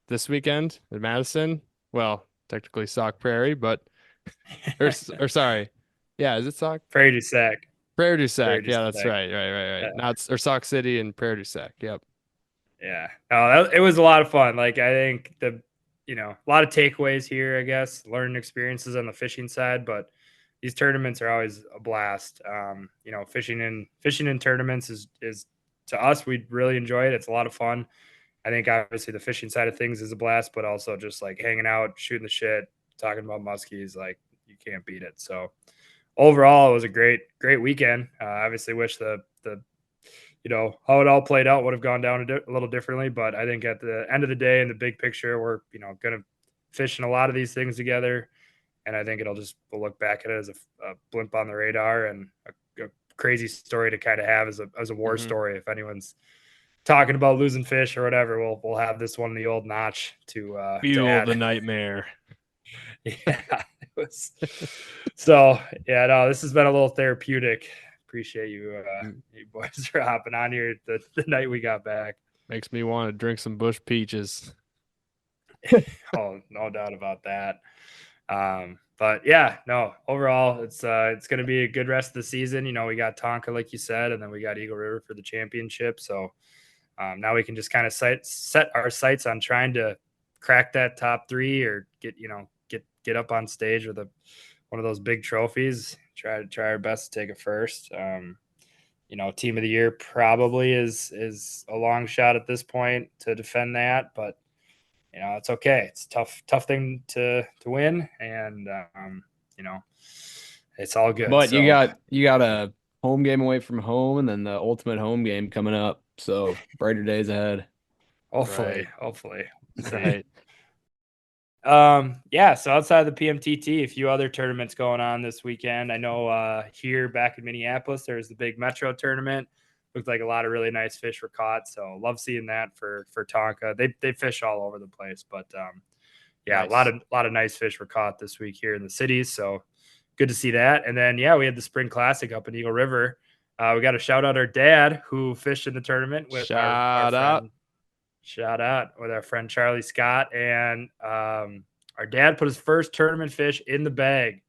this weekend in Madison. Well, technically Sauk Prairie, but or sorry. Yeah, is it Sauk? Prairie du Sac. Prairie du Sac. Prairie du Yeah, that's Sac. right. Yeah. Now it's or Sauk City and Prairie du Sac. Yep. Yeah. No, it was a lot of fun. Like I think a lot of takeaways here, I guess, learning experiences on the fishing side, but these tournaments are always a blast. Fishing in tournaments is to us, we really enjoy it. It's a lot of fun. I think obviously the fishing side of things is a blast, but also just like hanging out, shooting the shit, talking about muskies, like you can't beat it. So overall, it was a great weekend. Obviously, wish the how it all played out would have gone down a little differently, but I think at the end of the day, in the big picture, we're going to fish in a lot of these things together, and I think we'll look back at it as a blimp on the radar and a crazy story to kind of have as a war story. If anyone's talking about losing fish or whatever, we'll have this one in the old notch to Fuel add. the nightmare. Yeah, it was. So yeah, no, this has been a little therapeutic. Appreciate you, you boys for hopping on here the night we got back. Makes me want to drink some bush peaches. Oh, no doubt about that. But yeah, no, overall, it's going to be a good rest of the season. We got Tonka, like you said, and then we got Eagle River for the championship. So now we can just kind of set our sights on trying to crack that top 3 or get up on stage with one of those big trophies. Try our best to take it first. Team of the year probably is a long shot at this point to defend that, but it's okay. It's tough thing to win, and it's all good. But so, you got a home game away from home, and then the ultimate home game coming up. So brighter days ahead. hopefully. Right. Yeah, so outside of the PMTT, a few other tournaments going on this weekend. I know here back in Minneapolis, there's the big Metro tournament. Looked like a lot of really nice fish were caught, so love seeing that for Tonka. They fish all over the place, but yeah, Nice. a lot of nice fish were caught this week here in the cities, so good to see that. And then yeah, we had the Spring Classic up in Eagle River. We got to shout out our dad who fished in the tournament with our friend. Shout out with our friend Charlie Scott, and our dad put his first tournament fish in the bag,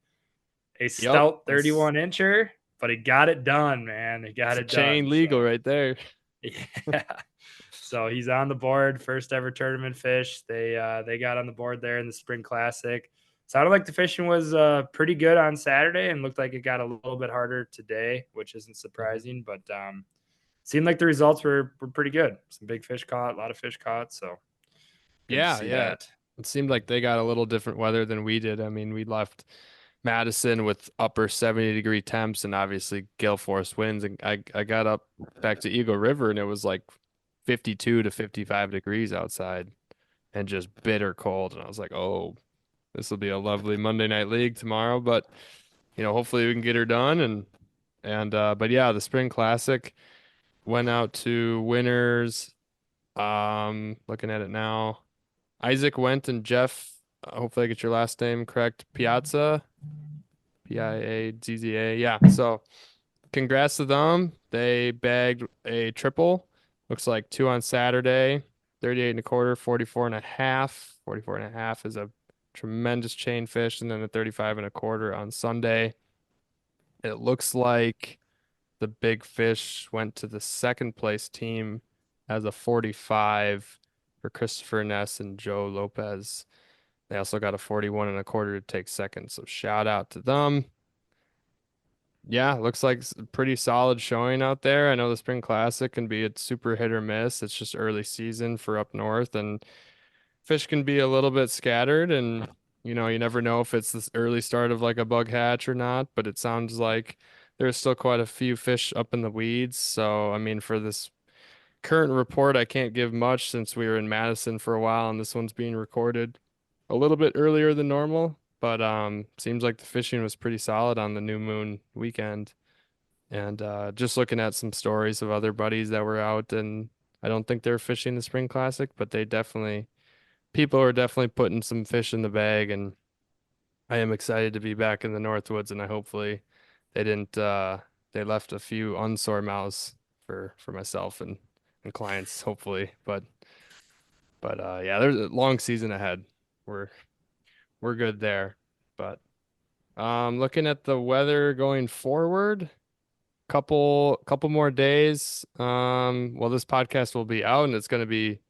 a stout 31 incher, but he got it done, man. He got it done. Chain legal right there. Yeah. So he's on the board, first ever tournament fish. They got on the board there in the Spring Classic. Sounded like the fishing was pretty good on Saturday, and looked like it got a little bit harder today, which isn't surprising, but seemed like the results were pretty good. Some big fish caught, a lot of fish caught. So Yeah. that. It seemed like they got a little different weather than we did. I mean, we left Madison with upper 70-degree temps and obviously gale force winds. And I got up back to Eagle River and it was like 52 to 55 degrees outside and just bitter cold. And I was like, oh, this will be a lovely Monday Night League tomorrow. But, hopefully we can get her done. But yeah, the Spring Classic went out to winners. Looking at it now. Isaac went and Jeff, hopefully I get your last name correct, Piazza, Piazza. Yeah, so congrats to them. They bagged a triple. Looks like 2 on Saturday, 38 and a quarter, 44 and a half. 44 and a half is a tremendous chain fish, and then a 35 and a quarter on Sunday. It looks like the big fish went to the second place team as a 45 for Christopher Ness and Joe Lopez. They also got a 41 and a quarter to take second. So shout out to them. Yeah, looks like a pretty solid showing out there. I know the Spring Classic can be a super hit or miss. It's just early season for up north, and fish can be a little bit scattered, and you never know if it's this early start of like a bug hatch or not, but it sounds like there's still quite a few fish up in the weeds. So, I mean, for this current report, I can't give much since we were in Madison for a while and this one's being recorded a little bit earlier than normal, but seems like the fishing was pretty solid on the new moon weekend. And just looking at some stories of other buddies that were out, and I don't think they're fishing the Spring Classic, but people are definitely putting some fish in the bag, and I am excited to be back in the Northwoods, and I hopefully they didn't they left a few unsore mouths for myself and clients, hopefully. But yeah, there's a long season ahead. We're good there. But looking at the weather going forward, couple more days. Well, this podcast will be out and it's gonna be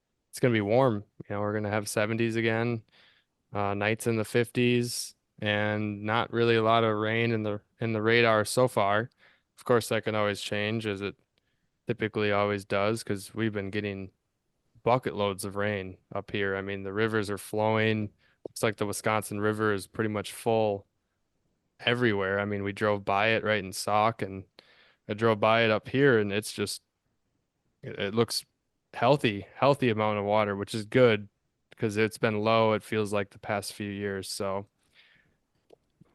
warm. We're gonna have 70s again, nights in the 50s, and not really a lot of rain in the radar so far. Of course, that can always change, as it typically always does, because we've been getting bucket loads of rain up here. I mean, the rivers are flowing. looks like the Wisconsin River is pretty much full everywhere. I mean, we drove by it right in Sauk, and I drove by it up here, and it's just it looks healthy amount of water, which is good because it's been low. It feels like the past few years, so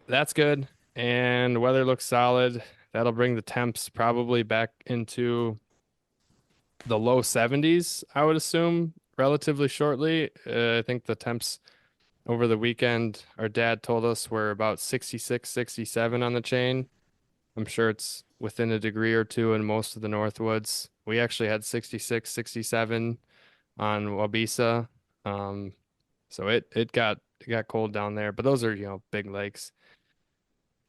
that's good. And weather looks solid. That'll bring the temps probably back into the low 70s, I would assume, relatively shortly. I think the temps over the weekend, our dad told us were about 66, 67 on the chain. I'm sure it's within a degree or two in most of the Northwoods. We actually had 66, 67 on Wabisa. Um, so it got cold down there, but those are, big lakes.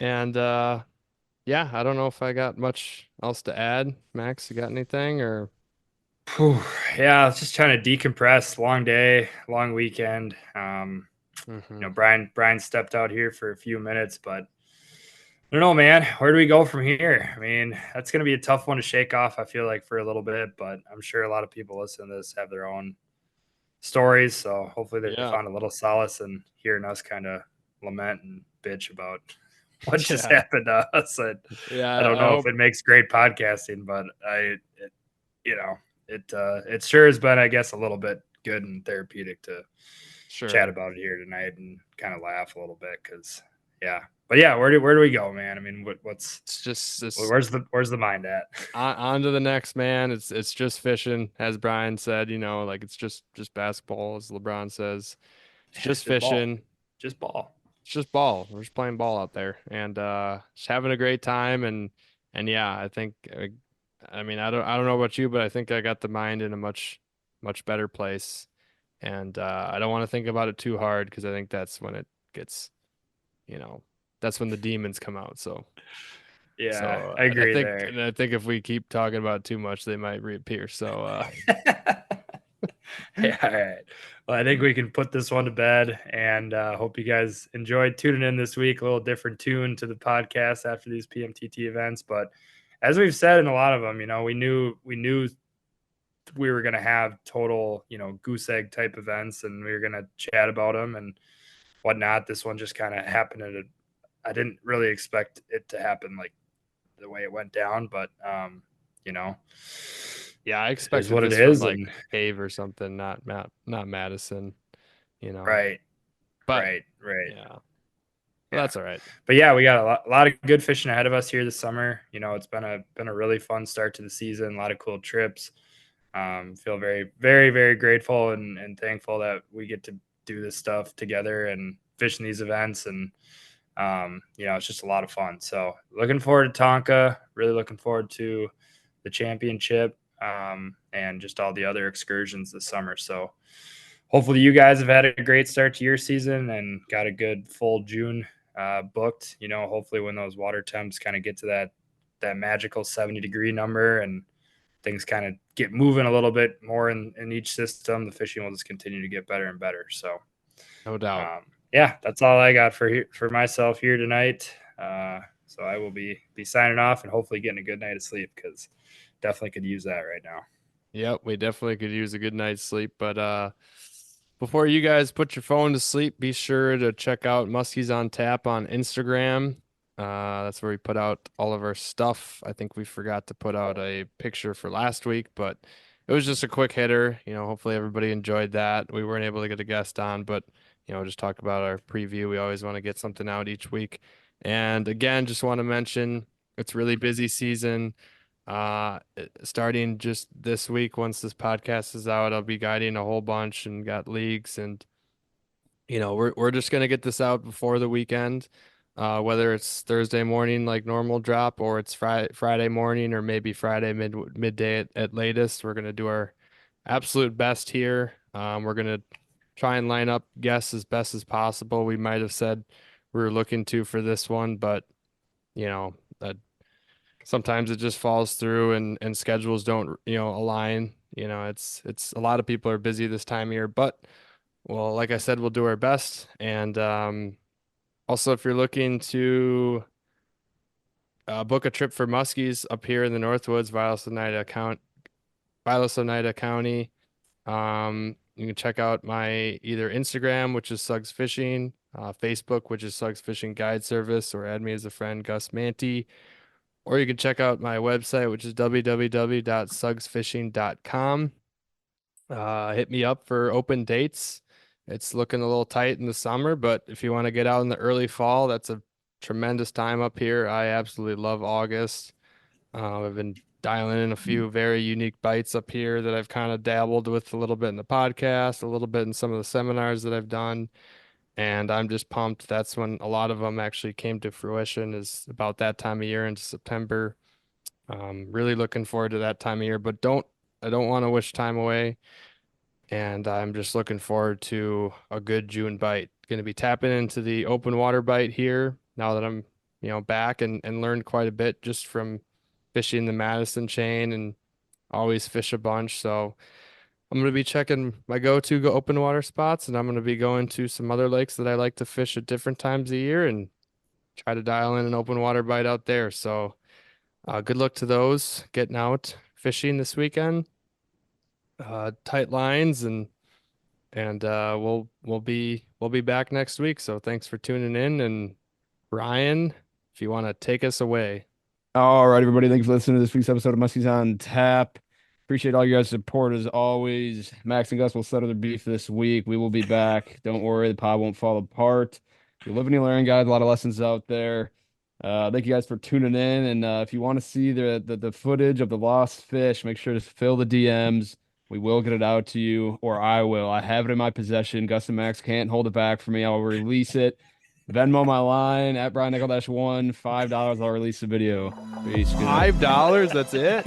And yeah, I don't know if I got much else to add. Max, you got anything or Whew. Yeah, I was just trying to decompress. Long day, long weekend. Mhm. Brian stepped out here for a few minutes, but I don't know, man. Where do we go from here? I mean, that's going to be a tough one to shake off, I feel like, for a little bit, but I'm sure a lot of people listening to this have their own stories. So hopefully they Yeah. found a little solace in hearing us kind of lament and bitch about what just Yeah. happened to us. And I Yeah, don't I know if hope it makes great podcasting, but it sure has been, I guess, a little bit good and therapeutic to sure. chat about it here tonight and kind of laugh a little bit because, yeah. But yeah, where do we go, man? I mean, It's just this where's the mind at? on to the next, man. It's just fishing, as Brian said, like it's just basketball, as LeBron says. It's just Just ball, fishing. just ball. It's just ball. We're just playing ball out there and just having a great time and yeah, I think I mean, I don't know about you, but I think I got the mind in a much better place. And I don't want to think about it too hard because I think that's when it gets, you know, that's when the demons come out. Yeah, So I I agree think there. and I think if we keep talking about it too much, they might reappear. So Yeah, all right. Well, I think we can put this one to bed and hope you guys enjoyed tuning in this week. A little different tune to the podcast after these PMTT events. But as we've said in a lot of them, we knew we were going to have total, goose egg type events and we were going to chat about them and whatnot. This one just kind of happened. I didn't really expect it to happen like the way it went down, but, you know, yeah, I is expected what it this from is. like And Cave or something, not Madison, right, But right. yeah, well, Yeah. that's all right. But yeah, we got a lot of good fishing ahead of us here this summer. It's been a really fun start to the season. A lot of cool trips. Feel very, very, very grateful and thankful that we get to do this stuff together and fish in these events. And it's just a lot of fun. So looking forward to Tonka. Really looking forward to the championship and just all the other excursions this summer. So hopefully you guys have had a great start to your season and got a good full June booked. Hopefully when those water temps kind of get to that magical 70-degree number and things kind of get moving a little bit more in each system, the fishing will just continue to get better and better. So, No doubt. yeah, that's all I got for myself here tonight. So I will be signing off and hopefully getting a good night of sleep because definitely could use that right now. Yep, we definitely could use a good night's sleep. But before you guys put your phone to sleep, be sure to check out Muskies on Tap on Instagram. That's where we put out all of our stuff. I think we forgot to put out a picture for last week, but it was just a quick hitter. Hopefully everybody enjoyed that. We weren't able to get a guest on, but just talk about our preview. We always want to get something out each week. And again, just want to mention it's really busy season. Starting just this week, once this podcast is out, I'll be guiding a whole bunch and got leagues and we're just gonna get this out before the weekend, whether it's Thursday morning like normal drop or it's Friday morning or maybe Friday midday at latest. We're gonna do our absolute best here. We're gonna try and line up guests as best as possible. We might have said we were looking to for this one, but you know, uh, sometimes it just falls through and schedules don't align. It's a lot of people are busy this time of year, but well, like I said, we'll do our best. And also, if you're looking to book a trip for muskies up here in the Northwoods, Vilas Oneida County, You can check out my either Instagram, which is Suggs Fishing, Facebook, which is Suggs Fishing Guide Service, or add me as a friend, Gus Manty. Or you can check out my website, which is www.suggsfishing.com. Hit me up for open dates. It's looking a little tight in the summer, but if you want to get out in the early fall, that's a tremendous time up here. I absolutely love August. I've been dialing in a few very unique bites up here that I've kind of dabbled with a little bit in the podcast, a little bit in some of the seminars that I've done. And I'm just pumped. That's when a lot of them actually came to fruition, is about that time of year into September. Really looking forward to that time of year, but I don't want to wish time away. And I'm just looking forward to a good June bite. Going to be tapping into the open water bite here now that I'm, back and learned quite a bit just from fishing the Madison chain and always fish a bunch. So I'm going to be checking my go open water spots, and I'm going to be going to some other lakes that I like to fish at different times of year and try to dial in an open water bite out there. So good luck to those getting out fishing this weekend. Tight lines, and we'll be back next week. So thanks for tuning in, and Ryan, if you want to take us away. All right, everybody. Thanks for listening to this week's episode of Muskies on Tap. Appreciate all you guys' support as always. Max and Gus will settle their beef this week. We will be back. Don't worry, the pod won't fall apart. You live and you learn, guys. A lot of lessons out there. Thank you guys for tuning in. And if you want to see the footage of the lost fish, make sure to fill the DMs. We will get it out to you, or I will. I have it in my possession. Gus and Max can't hold it back for me. I'll release it. Venmo my line at Brian Nickel-1. $5. I'll release the video. Peace. $5? That's it?